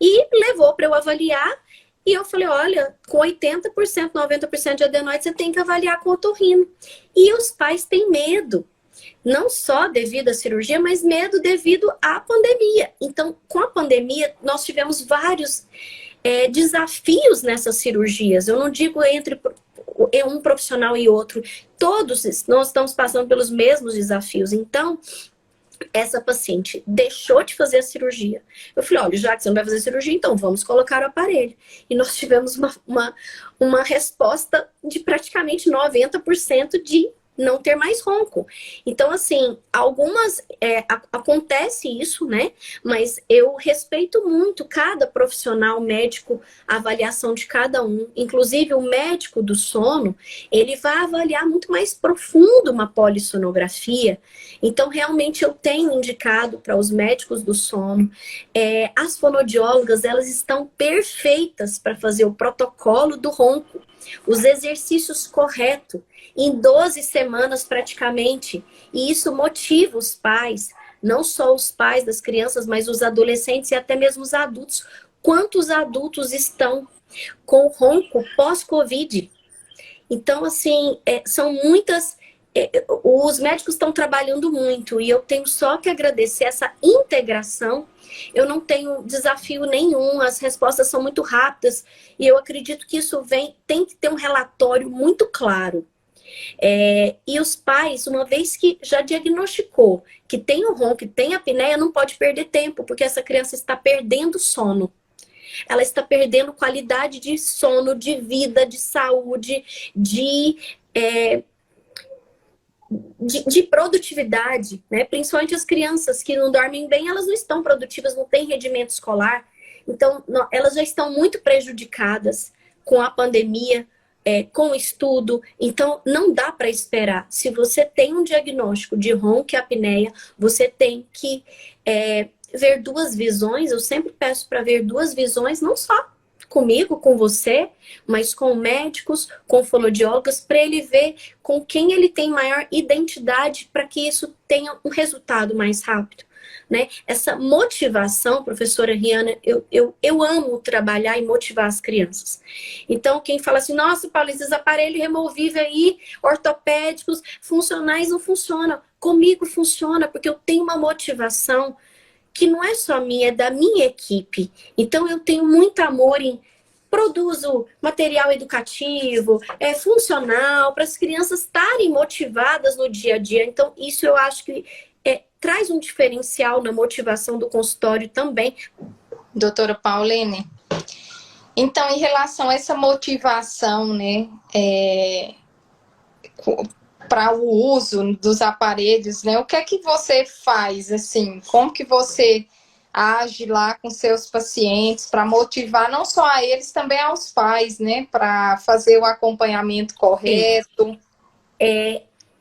e levou para eu avaliar. E eu falei, olha, com 80%, 90% de adenoide, você tem que avaliar com otorrino. E os pais têm medo. Não só devido à cirurgia, mas medo devido à pandemia. Então, com a pandemia, nós tivemos vários desafios nessas cirurgias. Eu não digo entre um profissional e outro. Todos nós estamos passando pelos mesmos desafios. Então, essa paciente deixou de fazer a cirurgia. Eu falei, olha, já que você não vai fazer cirurgia, então vamos colocar o aparelho. E nós tivemos uma resposta de praticamente 90% de não ter mais ronco. Então, assim, acontece isso, né? Mas eu respeito muito cada profissional médico, a avaliação de cada um. Inclusive, o médico do sono, ele vai avaliar muito mais profundo uma polissonografia. Então, realmente, eu tenho indicado para os médicos do sono. As fonoaudiólogas, elas estão perfeitas para fazer o protocolo do ronco, os exercícios corretos, em 12 semanas praticamente. E isso motiva os pais, não só os pais das crianças, mas os adolescentes e até mesmo os adultos. Quantos adultos estão com ronco pós-Covid? Então, assim, são muitas... os médicos estão trabalhando muito e eu tenho só que agradecer essa integração. Eu não tenho desafio nenhum, as respostas são muito rápidas e eu acredito que isso tem que ter um relatório muito claro. E os pais, uma vez que já diagnosticou que tem o ronco, que tem a apneia, não pode perder tempo, porque essa criança está perdendo sono. Ela está perdendo qualidade de sono, de vida, de saúde, de produtividade, né? Principalmente as crianças que não dormem bem, elas não estão produtivas, não têm rendimento escolar. Então, elas já estão muito prejudicadas com a pandemia, com o estudo. Então, não dá para esperar. Se você tem um diagnóstico de ronco e apneia, você tem que ver duas visões. Eu sempre peço para ver duas visões, não só comigo, com você, mas com médicos, com fonoaudiólogos, para ele ver com quem ele tem maior identidade para que isso tenha um resultado mais rápido. Né? Essa motivação, professora Riana, eu amo trabalhar e motivar as crianças. Então, quem fala assim, nossa, Paulo, esses aparelhos removíveis aí, ortopédicos, funcionais não funcionam. Comigo funciona, porque eu tenho uma motivação que não é só minha, é da minha equipe. Então, eu tenho muito amor em produzo material educativo, funcional, para as crianças estarem motivadas no dia a dia. Então, isso eu acho que traz um diferencial na motivação do consultório também. Doutora Pauline, então, em relação a essa motivação, né, para o uso dos aparelhos, né, o que é que você faz, assim, como que você age lá com seus pacientes para motivar não só a eles, também aos pais, né, para fazer o acompanhamento correto?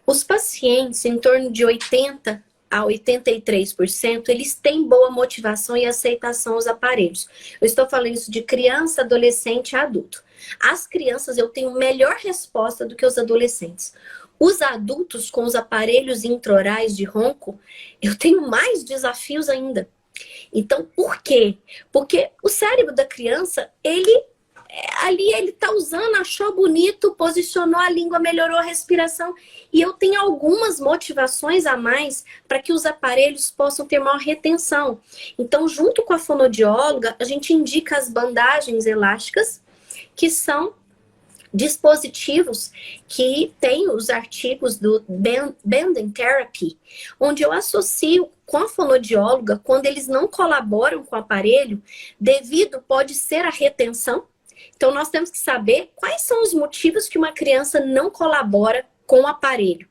Os pacientes, em torno de 80% a 83%, eles têm boa motivação e aceitação aos aparelhos. Eu estou falando isso de criança, adolescente e adulto. As crianças, eu tenho melhor resposta do que os adolescentes. Os adultos com os aparelhos intraorais de ronco, eu tenho mais desafios ainda. Então, por quê? Porque o cérebro da criança, ele tá usando, achou bonito, posicionou a língua, melhorou a respiração. E eu tenho algumas motivações a mais para que os aparelhos possam ter maior retenção. Então, junto com a fonoaudióloga, a gente indica as bandagens elásticas, que são dispositivos que tem os artigos do Bending Therapy, onde eu associo com a fonoaudióloga quando eles não colaboram com o aparelho, pode ser a retenção. Então, nós temos que saber quais são os motivos que uma criança não colabora com o aparelho.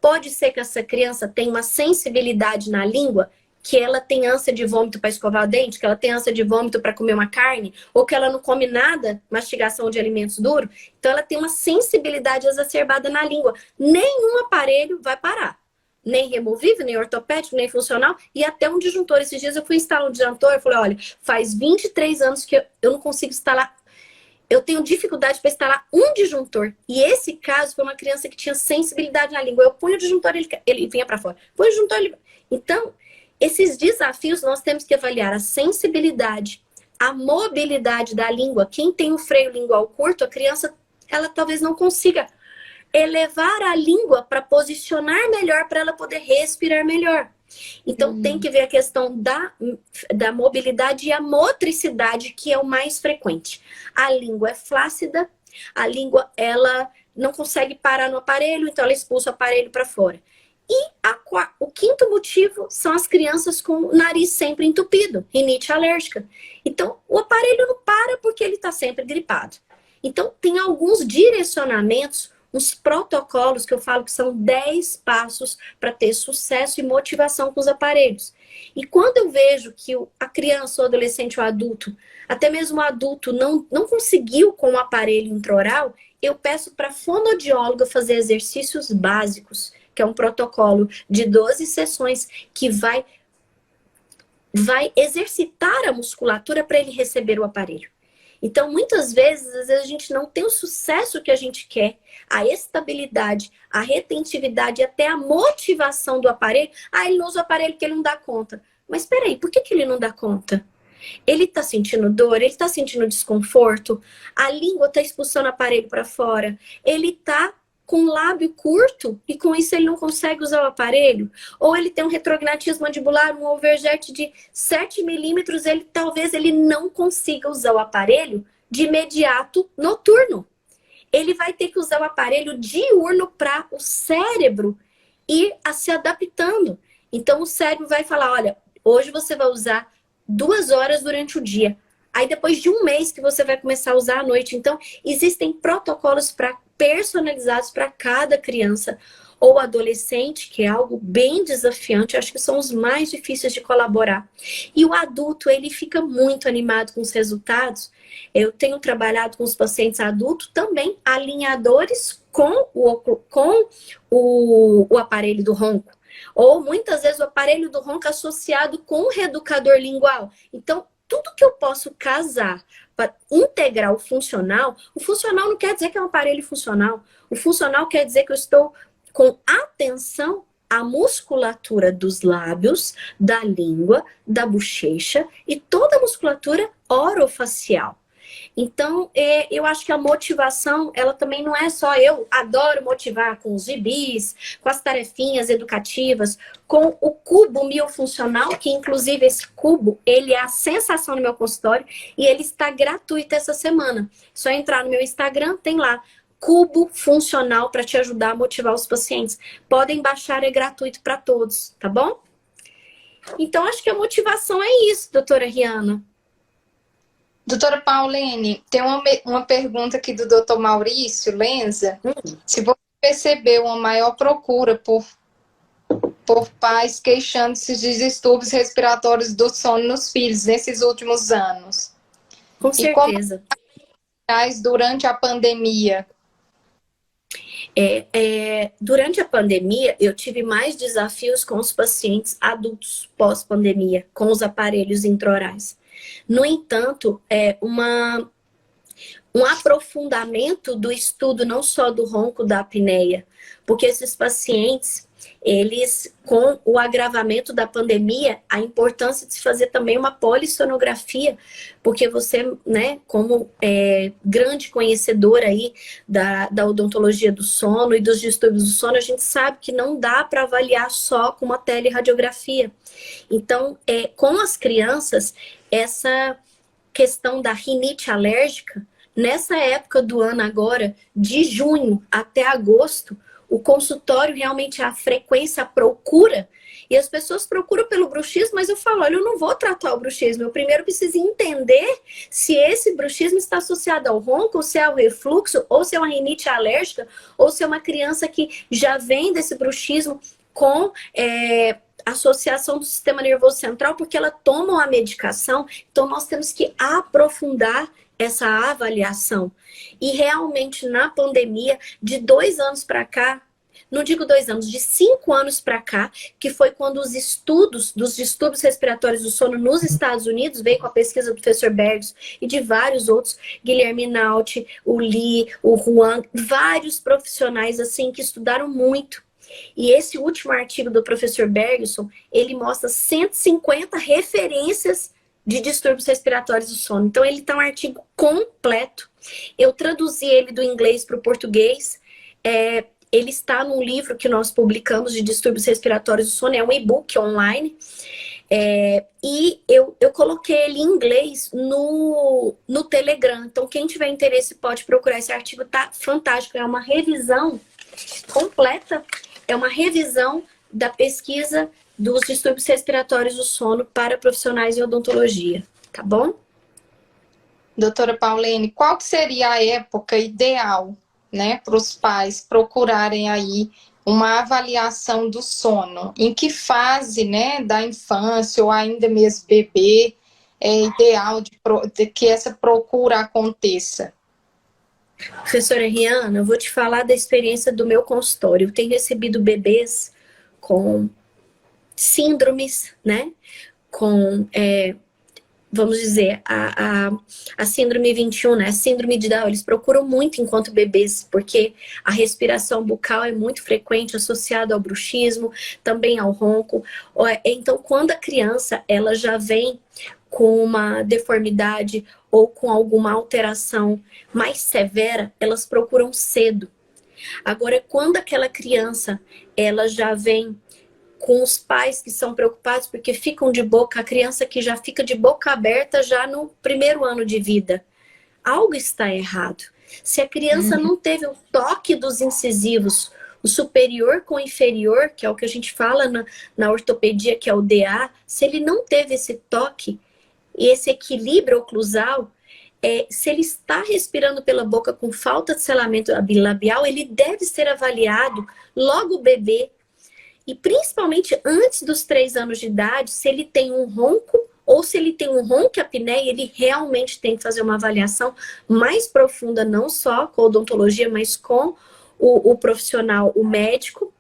Pode ser que essa criança tenha uma sensibilidade na língua, que ela tem ânsia de vômito para escovar o dente, que ela tem ânsia de vômito para comer uma carne, ou que ela não come nada, mastigação de alimentos duros. Então, ela tem uma sensibilidade exacerbada na língua. Nenhum aparelho vai parar. Nem removível, nem ortopédico, nem funcional, e até um disjuntor. Esses dias eu fui instalar um disjuntor, eu falei, olha, faz 23 anos que eu não consigo instalar. Eu tenho dificuldade para instalar um disjuntor. E esse caso foi uma criança que tinha sensibilidade na língua. Eu punho o disjuntor, ele vinha para fora. Põe o disjuntor, ele... Então, esses desafios nós temos que avaliar a sensibilidade, a mobilidade da língua. Quem tem um freio lingual curto, a criança, ela talvez não consiga elevar a língua para posicionar melhor, para ela poder respirar melhor. Então, tem que ver a questão da mobilidade e a motricidade, que é o mais frequente. A língua é flácida, a língua, ela não consegue parar no aparelho, então ela expulsa o aparelho para fora. E o quinto motivo são as crianças com o nariz sempre entupido, rinite alérgica. Então, o aparelho não para porque ele está sempre gripado. Então, tem alguns direcionamentos uns protocolos que eu falo que são 10 passos para ter sucesso e motivação com os aparelhos. E quando eu vejo que a criança, o adolescente, o adulto, até mesmo o adulto, não conseguiu com o aparelho intraoral, eu peço para a fonoaudióloga fazer exercícios básicos, que é um protocolo de 12 sessões que vai exercitar a musculatura para ele receber o aparelho. Então, muitas vezes, às vezes a gente não tem o sucesso que a gente quer, a estabilidade, a retentividade, até a motivação do aparelho. Ah, ele não usa o aparelho porque ele não dá conta. Mas peraí, por que ele não dá conta? Ele está sentindo dor, ele está sentindo desconforto, a língua está expulsando o aparelho para fora, ele está com o lábio curto e com isso ele não consegue usar o aparelho, ou ele tem um retrognatismo mandibular, um overjet de 7 milímetros, talvez ele não consiga usar o aparelho de imediato noturno. Ele vai ter que usar o aparelho diurno para o cérebro ir se adaptando. Então o cérebro vai falar, olha, hoje você vai usar 2 horas durante o dia. Aí depois de um mês que você vai começar a usar à noite. Então, existem protocolos personalizados para cada criança ou adolescente, que é algo bem desafiante. Acho que são os mais difíceis de colaborar. E o adulto, ele fica muito animado com os resultados. Eu tenho trabalhado com os pacientes adultos também, alinhadores com o aparelho do ronco. Ou muitas vezes o aparelho do ronco associado com o reeducador lingual. Então, tudo que eu posso casar para integrar o funcional não quer dizer que é um aparelho funcional. O funcional quer dizer que eu estou com atenção à musculatura dos lábios, da língua, da bochecha e toda a musculatura orofacial. Então, eu acho que a motivação, ela também não é só eu adoro motivar com os gibis, com as tarefinhas educativas, com o cubo miofuncional, que inclusive esse cubo, ele é a sensação no meu consultório e ele está gratuito essa semana. Só entrar no meu Instagram, tem lá, cubo funcional para te ajudar a motivar os pacientes. Podem baixar, é gratuito para todos, tá bom? Então, acho que a motivação é isso, doutora Riana. Doutora Pauline, tem uma pergunta aqui do doutor Maurício Lenza. Se você percebeu uma maior procura por pais queixando-se de distúrbios respiratórios do sono nos filhos nesses últimos anos. Com certeza. E como durante a pandemia? Durante a pandemia, eu tive mais desafios com os pacientes adultos pós-pandemia, com os aparelhos intraorais. No entanto, um aprofundamento do estudo não só do ronco da apneia, porque esses pacientes, eles, com o agravamento da pandemia, a importância de se fazer também uma polissonografia, porque você, né, como grande conhecedora aí da odontologia do sono e dos distúrbios do sono, a gente sabe que não dá para avaliar só com uma teleradiografia. Então, com as crianças, essa questão da rinite alérgica, nessa época do ano agora, de junho até agosto, o consultório realmente, a frequência, a procura, e as pessoas procuram pelo bruxismo, mas eu falo, olha, eu não vou tratar o bruxismo, eu primeiro preciso entender se esse bruxismo está associado ao ronco, ou se é ao refluxo, ou se é uma rinite alérgica, ou se é uma criança que já vem desse bruxismo com associação do sistema nervoso central, porque ela toma uma medicação, então nós temos que aprofundar essa avaliação. E realmente na pandemia, de 2 anos para cá, não digo 2 anos, de 5 anos para cá, que foi quando os estudos dos distúrbios respiratórios do sono nos Estados Unidos, veio com a pesquisa do professor Bergson e de vários outros, Guilherme Naut, o Lee, o Juan, vários profissionais assim que estudaram muito. E esse último artigo do professor Bergson, ele mostra 150 referências de distúrbios respiratórios do sono. Então, ele está um artigo completo. Eu traduzi ele do inglês para o português. Ele está num livro que nós publicamos de distúrbios respiratórios do sono. É um e-book online. E eu coloquei ele em inglês no Telegram. Então, quem tiver interesse pode procurar esse artigo. Tá fantástico. É uma revisão completa. É uma revisão da pesquisa dos distúrbios respiratórios do sono para profissionais em odontologia, tá bom? Doutora Pauline, qual que seria a época ideal né, para os pais procurarem aí uma avaliação do sono? Em que fase, né, da infância ou ainda mesmo bebê é ideal de que essa procura aconteça? Professora Rihanna, eu vou te falar da experiência do meu consultório. Eu tenho recebido bebês com síndromes, né? Com, vamos dizer, a síndrome 21, né? A síndrome de Down. Eles procuram muito enquanto bebês, porque a respiração bucal é muito frequente, associada ao bruxismo, também ao ronco. Então, quando a criança ela já vem com uma deformidade ou com alguma alteração mais severa, elas procuram cedo. Agora, quando aquela criança ela já vem com os pais que são preocupados porque ficam de boca, a criança que já fica de boca aberta já no primeiro ano de vida, algo está errado. Se a criança não teve o toque dos incisivos, o superior com o inferior, que é o que a gente fala na ortopedia, que é o DA, se ele não teve esse toque e esse equilíbrio oclusal, se ele está respirando pela boca com falta de selamento bilabial, ele deve ser avaliado logo bebê, e principalmente antes dos 3 anos de idade, se ele tem um ronco ou se ele tem um ronco e apneia, ele realmente tem que fazer uma avaliação mais profunda, não só com a odontologia, mas com o profissional, o médico.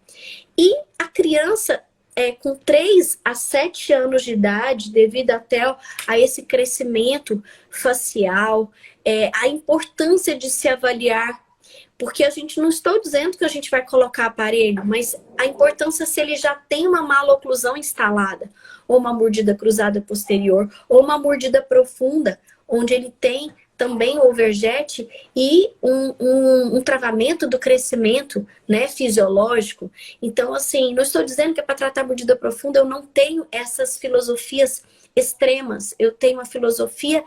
E a criança, com 3 a 7 anos de idade, devido até a esse crescimento facial, a importância de se avaliar, porque a gente não estou dizendo que a gente vai colocar aparelho, mas a importância se ele já tem uma maloclusão instalada, ou uma mordida cruzada posterior, ou uma mordida profunda, onde ele tem também o overjet e um travamento do crescimento, né, fisiológico. Então, assim, não estou dizendo que é para tratar mordida profunda, eu não tenho essas filosofias extremas, eu tenho uma filosofia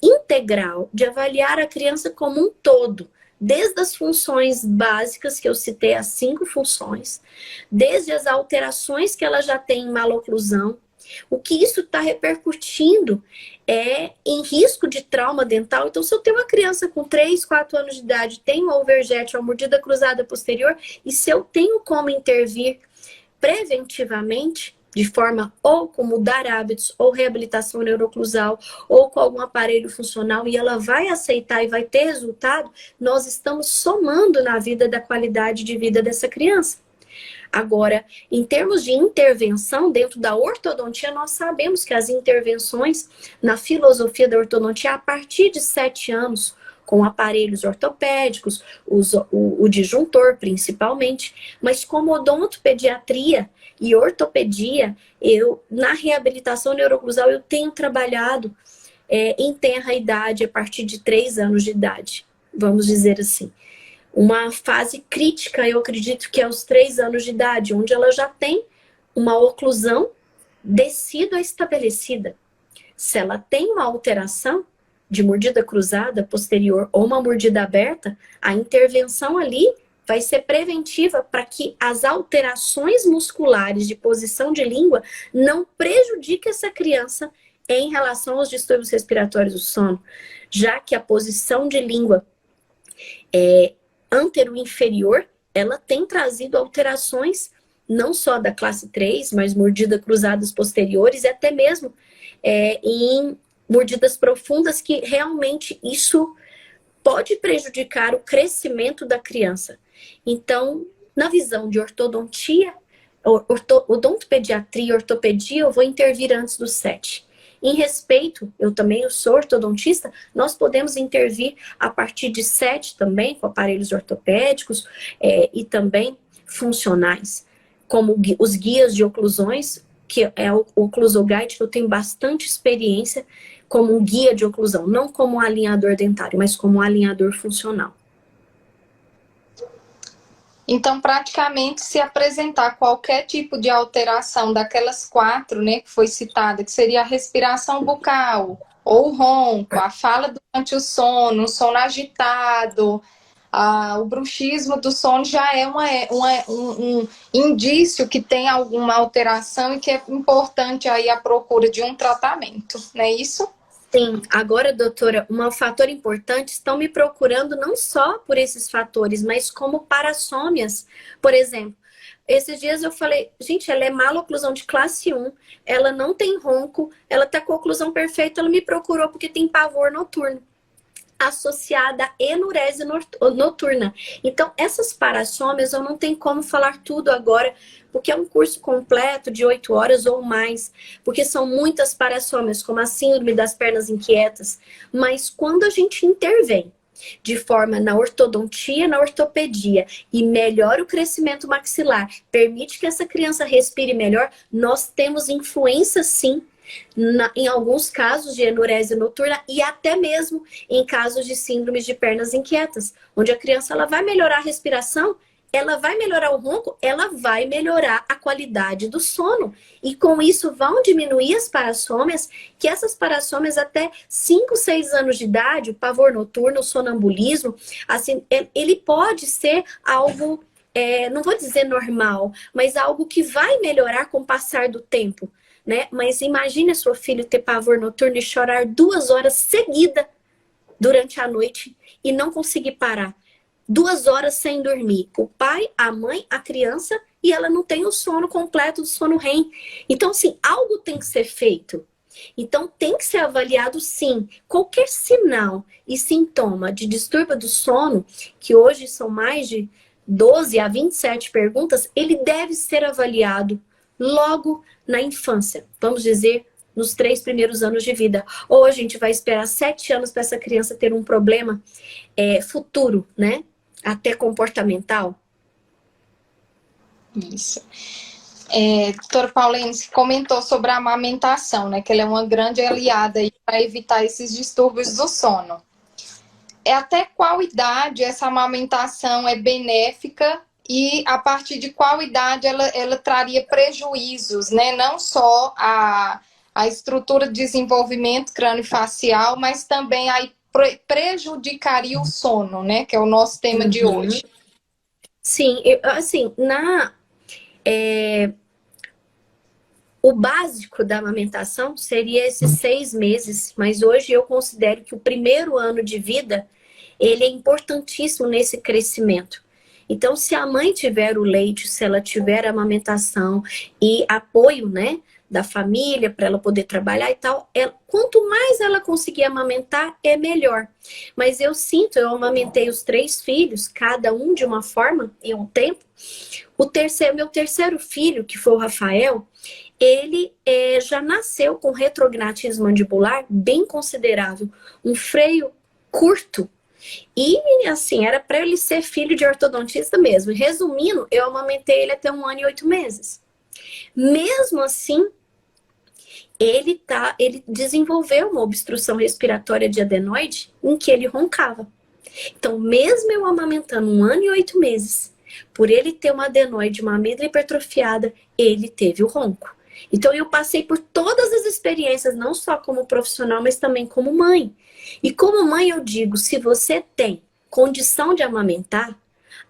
integral de avaliar a criança como um todo, desde as funções básicas, que eu citei as 5 funções, desde as alterações que ela já tem em maloclusão, o que isso está repercutindo em risco de trauma dental. Então, se eu tenho uma criança com 3, 4 anos de idade, tem um overjet, uma mordida cruzada posterior, e se eu tenho como intervir preventivamente, de forma ou com mudar hábitos, ou reabilitação neuroclusal, ou com algum aparelho funcional, e ela vai aceitar e vai ter resultado, nós estamos somando na vida da qualidade de vida dessa criança. Agora, em termos de intervenção, dentro da ortodontia, nós sabemos que as intervenções na filosofia da ortodontia, a partir de 7 anos, com aparelhos ortopédicos, o disjuntor principalmente, mas como odontopediatria e ortopedia, na reabilitação neuroclusal, eu tenho trabalhado em tenra idade, a partir de 3 anos de idade, vamos dizer assim. Uma fase crítica, eu acredito que é aos 3 anos de idade, onde ela já tem uma oclusão decídua estabelecida. Se ela tem uma alteração de mordida cruzada posterior ou uma mordida aberta, a intervenção ali vai ser preventiva para que as alterações musculares de posição de língua não prejudiquem essa criança em relação aos distúrbios respiratórios do sono, já que a posição de língua antero-inferior, ela tem trazido alterações não só da classe 3, mas mordida cruzadas posteriores e até mesmo em mordidas profundas, que realmente isso pode prejudicar o crescimento da criança. Então, na visão de ortodontia, odontopediatria, ortopedia, eu vou intervir antes dos 7. Em respeito, eu sou ortodontista, nós podemos intervir a partir de 7 também, com aparelhos ortopédicos e também funcionais, como os guias de oclusões, que é o Oclusoguide, que eu tenho bastante experiência como um guia de oclusão, não como um alinhador dentário, mas como um alinhador funcional. Então, praticamente, se apresentar qualquer tipo de alteração daquelas 4, né, que foi citada, que seria a respiração bucal, ou o ronco, a fala durante o sono agitado, o bruxismo do sono, já é um indício que tem alguma alteração e que é importante aí a procura de um tratamento, não é isso? Sim, agora, doutora, um fator importante, estão me procurando não só por esses fatores, mas como parassômias. Por exemplo, esses dias eu falei, gente, ela é maloclusão de classe 1, ela não tem ronco, ela tá com a oclusão perfeita, ela me procurou porque tem pavor noturno, associada à enurese noturna. Então, essas parassômias, eu não tenho como falar tudo agora, porque é um curso completo de 8 horas ou mais, porque são muitas parassômias, como a síndrome das pernas inquietas. Mas quando a gente intervém de forma na ortodontia, na ortopedia, e melhora o crescimento maxilar, permite que essa criança respire melhor, nós temos influência, sim, em alguns casos de enurese noturna e até mesmo em casos de síndromes de pernas inquietas, onde a criança ela vai melhorar a respiração, ela vai melhorar o ronco, ela vai melhorar a qualidade do sono. E com isso vão diminuir as parassômias, que essas parassômias até 5, 6 anos de idade, o pavor noturno, o sonambulismo, assim, ele pode ser algo, não vou dizer normal, mas algo que vai melhorar com o passar do tempo. Né? Mas imagine seu filho ter pavor noturno e chorar 2 horas seguidas durante a noite e não conseguir parar. 2 horas sem dormir. O pai, a mãe, a criança, e ela não tem o sono completo do sono REM. Então, assim, algo tem que ser feito. Então, tem que ser avaliado, sim. Qualquer sinal e sintoma de distúrbio do sono, que hoje são mais de 12 a 27 perguntas, ele deve ser avaliado logo na infância, vamos dizer, nos 3 primeiros anos de vida. Ou a gente vai esperar 7 anos para essa criança ter um problema futuro, né? Até comportamental. Isso. Doutora Paulene, você comentou sobre a amamentação, né? Que ela é uma grande aliada para evitar esses distúrbios do sono. Até qual idade essa amamentação é benéfica e a partir de qual idade ela traria prejuízos, né? Não só a estrutura de desenvolvimento crâniofacial, mas também aí prejudicaria o sono, né? Que é o nosso tema de hoje. Sim, assim, o básico da amamentação seria esses 6 meses, mas hoje eu considero que o primeiro ano de vida, ele é importantíssimo nesse crescimento. Então, se a mãe tiver o leite, se ela tiver a amamentação e apoio, né, da família para ela poder trabalhar e tal, quanto mais ela conseguir amamentar, é melhor. Mas eu amamentei os 3 filhos, cada um de uma forma, em um tempo. Meu terceiro filho, que foi o Rafael, ele já nasceu com retrognatismo mandibular bem considerável, um freio curto. E, assim, era para ele ser filho de ortodontista mesmo. Resumindo, eu amamentei ele até 1 ano e 8 meses. Mesmo assim, ele desenvolveu uma obstrução respiratória de adenoide em que ele roncava. Então, mesmo eu amamentando 1 ano e 8 meses, por ele ter uma adenoide, uma amígdala hipertrofiada, ele teve o ronco. Então, eu passei por todas as experiências, não só como profissional, mas também como mãe. E como mãe, eu digo, se você tem condição de amamentar,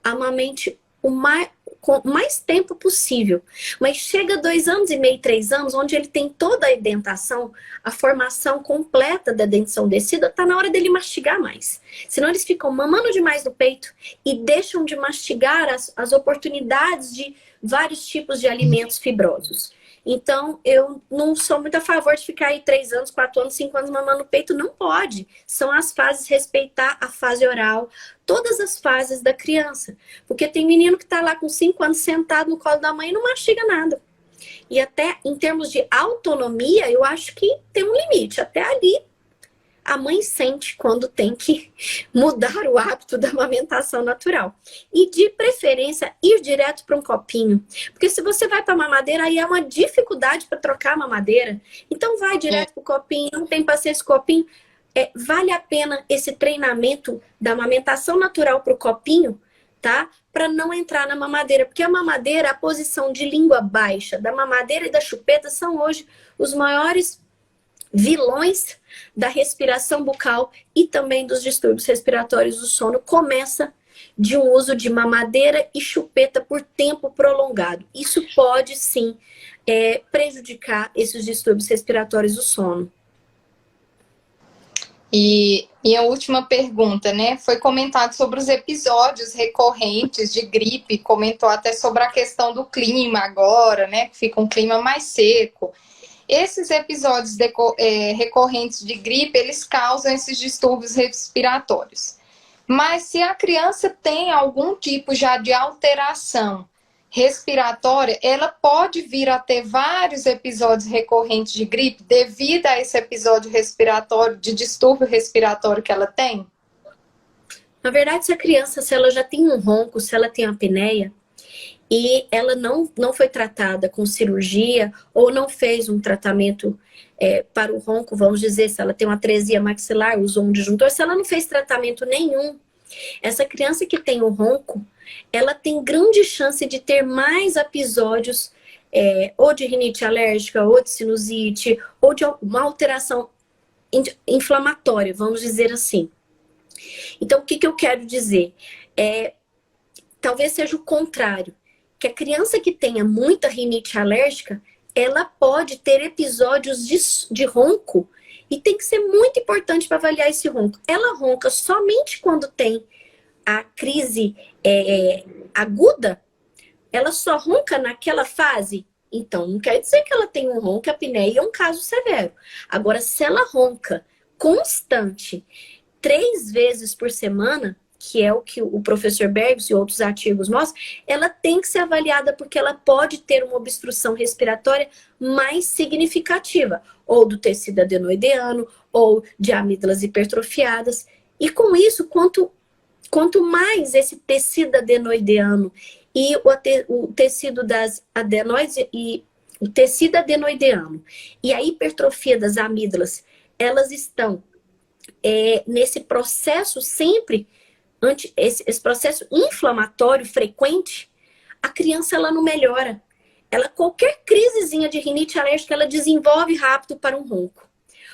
amamente com o mais tempo possível. Mas chega 2 anos e meio, 3 anos, onde ele tem toda a edentação, a formação completa da dentição descida, tá na hora dele mastigar mais. Senão eles ficam mamando demais no peito e deixam de mastigar as oportunidades de vários tipos de alimentos fibrosos. Então, eu não sou muito a favor de ficar aí 3 anos, 4 anos, 5 anos mamando no peito. Não pode. São as fases, respeitar a fase oral, todas as fases da criança. Porque tem menino que tá lá com 5 anos sentado no colo da mãe e não mastiga nada. E até em termos de autonomia, eu acho que tem um limite. Até ali, a mãe sente quando tem que mudar o hábito da amamentação natural. E, de preferência, ir direto para um copinho. Porque se você vai para a mamadeira, aí é uma dificuldade para trocar a mamadeira. Então, vai direto para o copinho, não tem paciência com o copinho. Vale a pena esse treinamento da amamentação natural para o copinho, tá? Para não entrar na mamadeira. Porque a mamadeira, a posição de língua baixa da mamadeira e da chupeta são hoje os maiores vilões da respiração bucal e também dos distúrbios respiratórios do sono. Começa de um uso de mamadeira e chupeta por tempo prolongado. Isso pode, sim, prejudicar esses distúrbios respiratórios do sono. E a última pergunta, né? Foi comentado sobre os episódios recorrentes de gripe, comentou até sobre a questão do clima agora, né? Que fica um clima mais seco. Esses episódios recorrentes de gripe, eles causam esses distúrbios respiratórios. Mas se a criança tem algum tipo já de alteração respiratória, ela pode vir a ter vários episódios recorrentes de gripe devido a esse episódio respiratório, de distúrbio respiratório que ela tem? Na verdade, se a criança, se ela já tem um ronco, se ela tem apneia, e ela não foi tratada com cirurgia ou não fez um tratamento para o ronco, vamos dizer, se ela tem uma atresia maxilar, usou um disjuntor, se ela não fez tratamento nenhum, essa criança que tem o ronco, ela tem grande chance de ter mais episódios ou de rinite alérgica, ou de sinusite, ou de uma alteração inflamatória, vamos dizer assim. Então, o que eu quero dizer? Talvez seja o contrário, que a criança que tenha muita rinite alérgica, ela pode ter episódios de ronco, e tem que ser muito importante para avaliar esse ronco. Ela ronca somente quando tem a crise aguda? Ela só ronca naquela fase? Então, não quer dizer que ela tem um ronco, apneia, é um caso severo. Agora, se ela ronca constante, 3 vezes por semana, que é o que o professor Bergs e outros artigos mostram, ela tem que ser avaliada porque ela pode ter uma obstrução respiratória mais significativa, ou do tecido adenoideano, ou de amígdalas hipertrofiadas. E com isso, quanto mais esse tecido adenoideano e o tecido das adenoides e o tecido adenoideano e a hipertrofia das amígdalas, elas estão nesse processo sempre, esse processo inflamatório frequente, a criança ela não melhora. Qualquer crisezinha de rinite alérgica, ela desenvolve rápido para um ronco.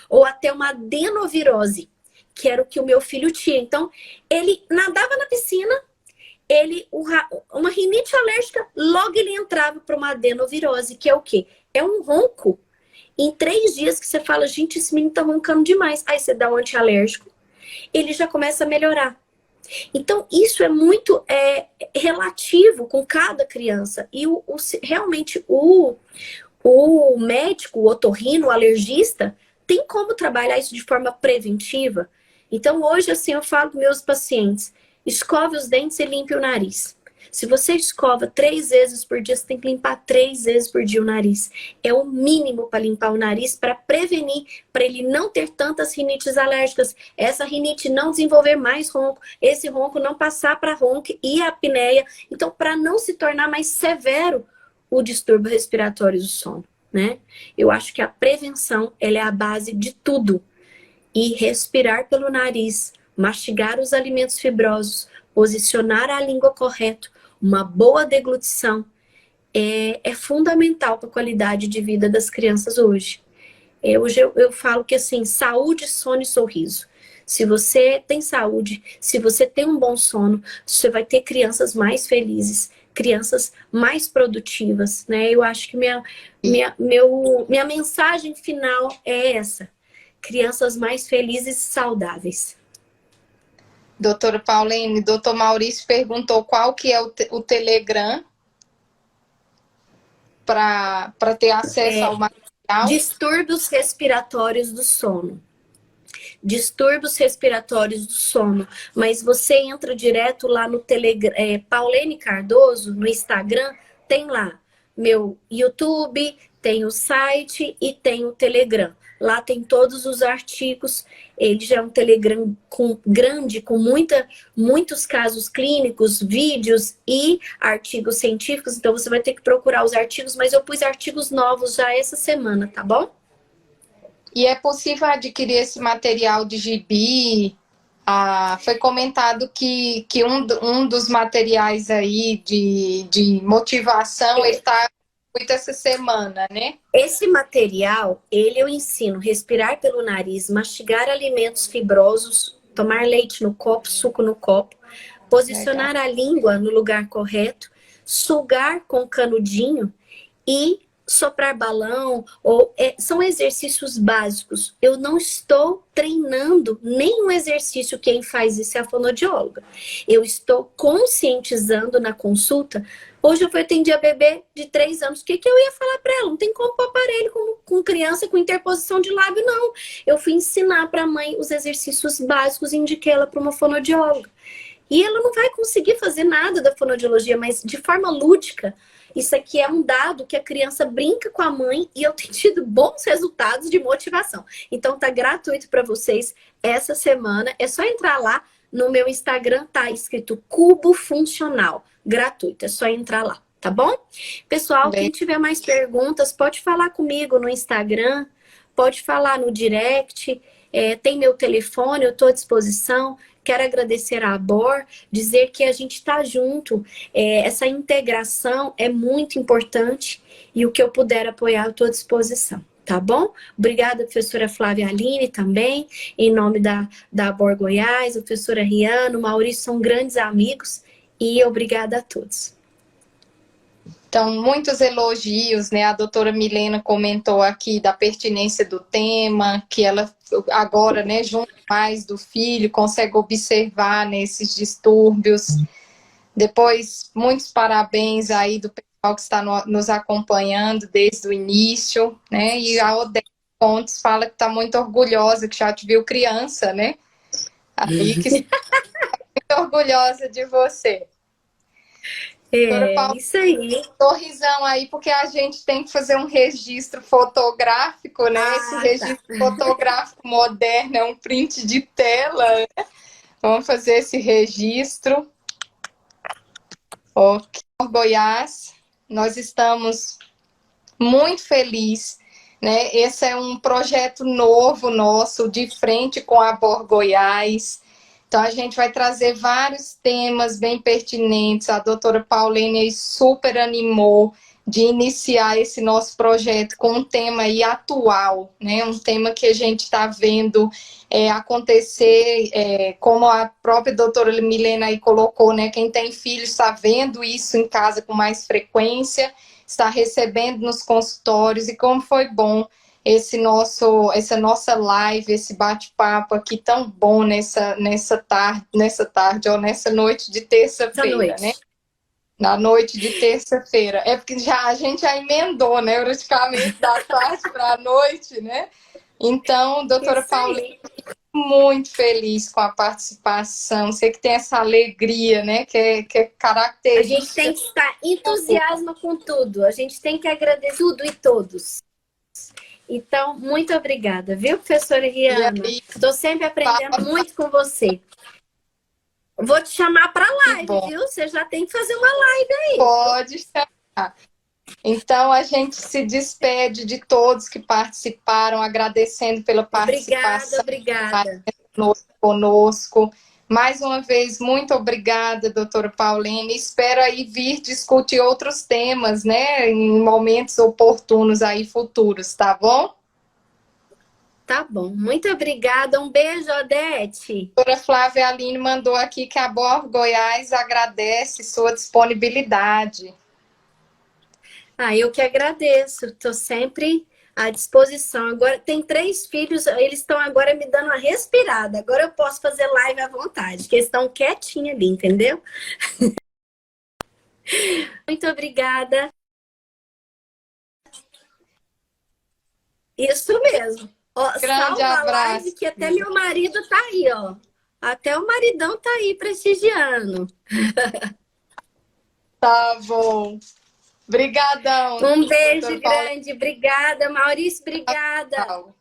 Ou até uma adenovirose, que era o que o meu filho tinha. Então, ele nadava na piscina, uma rinite alérgica, logo ele entrava para uma adenovirose, que é o quê? É um ronco. Em 3 dias que você fala, gente, esse menino tá roncando demais. Aí você dá um antialérgico, ele já começa a melhorar. Então, isso é muito relativo com cada criança. E realmente o médico, o otorrino, o alergista, tem como trabalhar isso de forma preventiva. Então, hoje, assim, eu falo com meus pacientes, escove os dentes e limpe o nariz. Se você escova 3 vezes por dia, você tem que limpar 3 vezes por dia o nariz. É o mínimo para limpar o nariz, para prevenir, para ele não ter tantas rinites alérgicas, essa rinite não desenvolver mais ronco, esse ronco não passar para ronco e a apneia. Então, para não se tornar mais severo o distúrbio respiratório do sono, né? Eu acho que a prevenção, ela é a base de tudo. E respirar pelo nariz, mastigar os alimentos fibrosos, posicionar a língua correto, uma boa deglutição é fundamental para a qualidade de vida das crianças hoje. Hoje eu falo que assim, saúde, sono e sorriso. Se você tem saúde, se você tem um bom sono, você vai ter crianças mais felizes, crianças mais produtivas, né? Eu acho que minha mensagem final é essa. Crianças mais felizes e saudáveis. Doutora Pauline, doutor Maurício perguntou qual que é o Telegram para ter acesso ao material. Distúrbios respiratórios do sono. Distúrbios respiratórios do sono. Mas você entra direto lá no Telegram, Pauline Cardoso, no Instagram, tem lá meu YouTube, tem o site e tem o Telegram. Lá tem todos os artigos. Ele já é um Telegram grande, com muitos casos clínicos, vídeos e artigos científicos. Então, você vai ter que procurar os artigos, mas eu pus artigos novos já essa semana, tá bom? E é possível adquirir esse material de gibi? Foi comentado que um dos materiais aí de motivação está muito essa semana, né? Esse material, eu ensino respirar pelo nariz, mastigar alimentos fibrosos, tomar leite no copo, suco no copo, posicionar a língua no lugar correto, sugar com canudinho e soprar balão, ou são exercícios básicos. Eu não estou treinando nenhum exercício, quem faz isso é a fonoaudióloga. Eu estou conscientizando na consulta. Hoje eu fui atender a bebê de 3 anos. O que eu ia falar para ela? Não tem como pôr aparelho com criança com interposição de lábio, não. Eu fui ensinar para a mãe os exercícios básicos e indiquei ela para uma fonoaudióloga. E ela não vai conseguir fazer nada da fonoaudiologia, mas de forma lúdica. Isso aqui é um dado que a criança brinca com a mãe e eu tenho tido bons resultados de motivação. Então tá gratuito para vocês essa semana. É só entrar lá no meu Instagram, tá escrito Cubo Funcional. Gratuito, é só entrar lá, tá bom? Pessoal, quem tiver mais perguntas, pode falar comigo no Instagram, pode falar no direct, tem meu telefone, eu estou à disposição. Quero agradecer a ABOR, dizer que a gente está junto. Essa integração é muito importante e o que eu puder apoiar, eu estou à disposição. Tá bom? Obrigada, professora Flávia Aline, também, em nome da ABOR Goiás, a professora Riana, o Maurício, são grandes amigos e obrigada a todos. Então, muitos elogios, né? A doutora Milena comentou aqui da pertinência do tema, que ela agora, né, junto mais do filho, consegue observar nesses distúrbios. Depois, muitos parabéns aí do pessoal que está nos acompanhando desde o início, né? E a Odete Pontes fala que está muito orgulhosa, que já te viu criança, né? Aí que está muito orgulhosa de você. Isso aí. Sorrisão aí, porque a gente tem que fazer um registro fotográfico, né? Esse registro fotográfico moderno é um print de tela, né? Vamos fazer esse registro. Ok, Goiás, nós estamos muito felizes, né? Esse é um projeto novo nosso, de frente com a ABOR Goiás. Então, a gente vai trazer vários temas bem pertinentes. A doutora Paulene super animou de iniciar esse nosso projeto com um tema aí atual, né? Um tema que a gente está vendo acontecer, como a própria doutora Milena aí colocou, né? Quem tem filhos está vendo isso em casa com mais frequência, está recebendo nos consultórios, e como foi bom essa nossa live, esse bate-papo aqui tão bom nessa tarde, ou nessa noite de terça-feira, né? Na noite de terça-feira. É porque a gente já emendou, né? Praticamente da tarde para a noite, né? Então, doutora Paulina, muito feliz com a participação. Sei que tem essa alegria, né? Que é característica. A gente tem que estar entusiasmo com tudo. A gente tem que agradecer tudo e todos. Então, muito obrigada, viu, professora Riana? Estou sempre aprendendo muito com você. Vou te chamar para live, viu? Você já tem que fazer uma live aí. Pode chamar. Então, a gente se despede de todos que participaram, agradecendo pela participação. Obrigada. Conosco. Mais uma vez, muito obrigada, doutora Paulene. Espero aí vir discutir outros temas, né, em momentos oportunos aí futuros, tá bom? Tá bom. Muito obrigada. Um beijo, Odete. A doutora Flávia Aline mandou aqui que a ABOR Goiás agradece sua disponibilidade. Eu que agradeço. Estou sempre à disposição. Agora, tem 3 filhos, eles estão agora me dando uma respirada. Agora eu posso fazer live à vontade, que eles estão quietinhos ali, entendeu? Muito obrigada. Isso mesmo. Grande abraço. Live, que até meu marido tá aí, ó. Até o maridão tá aí prestigiando. Tá bom. Obrigadão. Um beijo grande. Obrigada, Maurício. Obrigada. Tchau.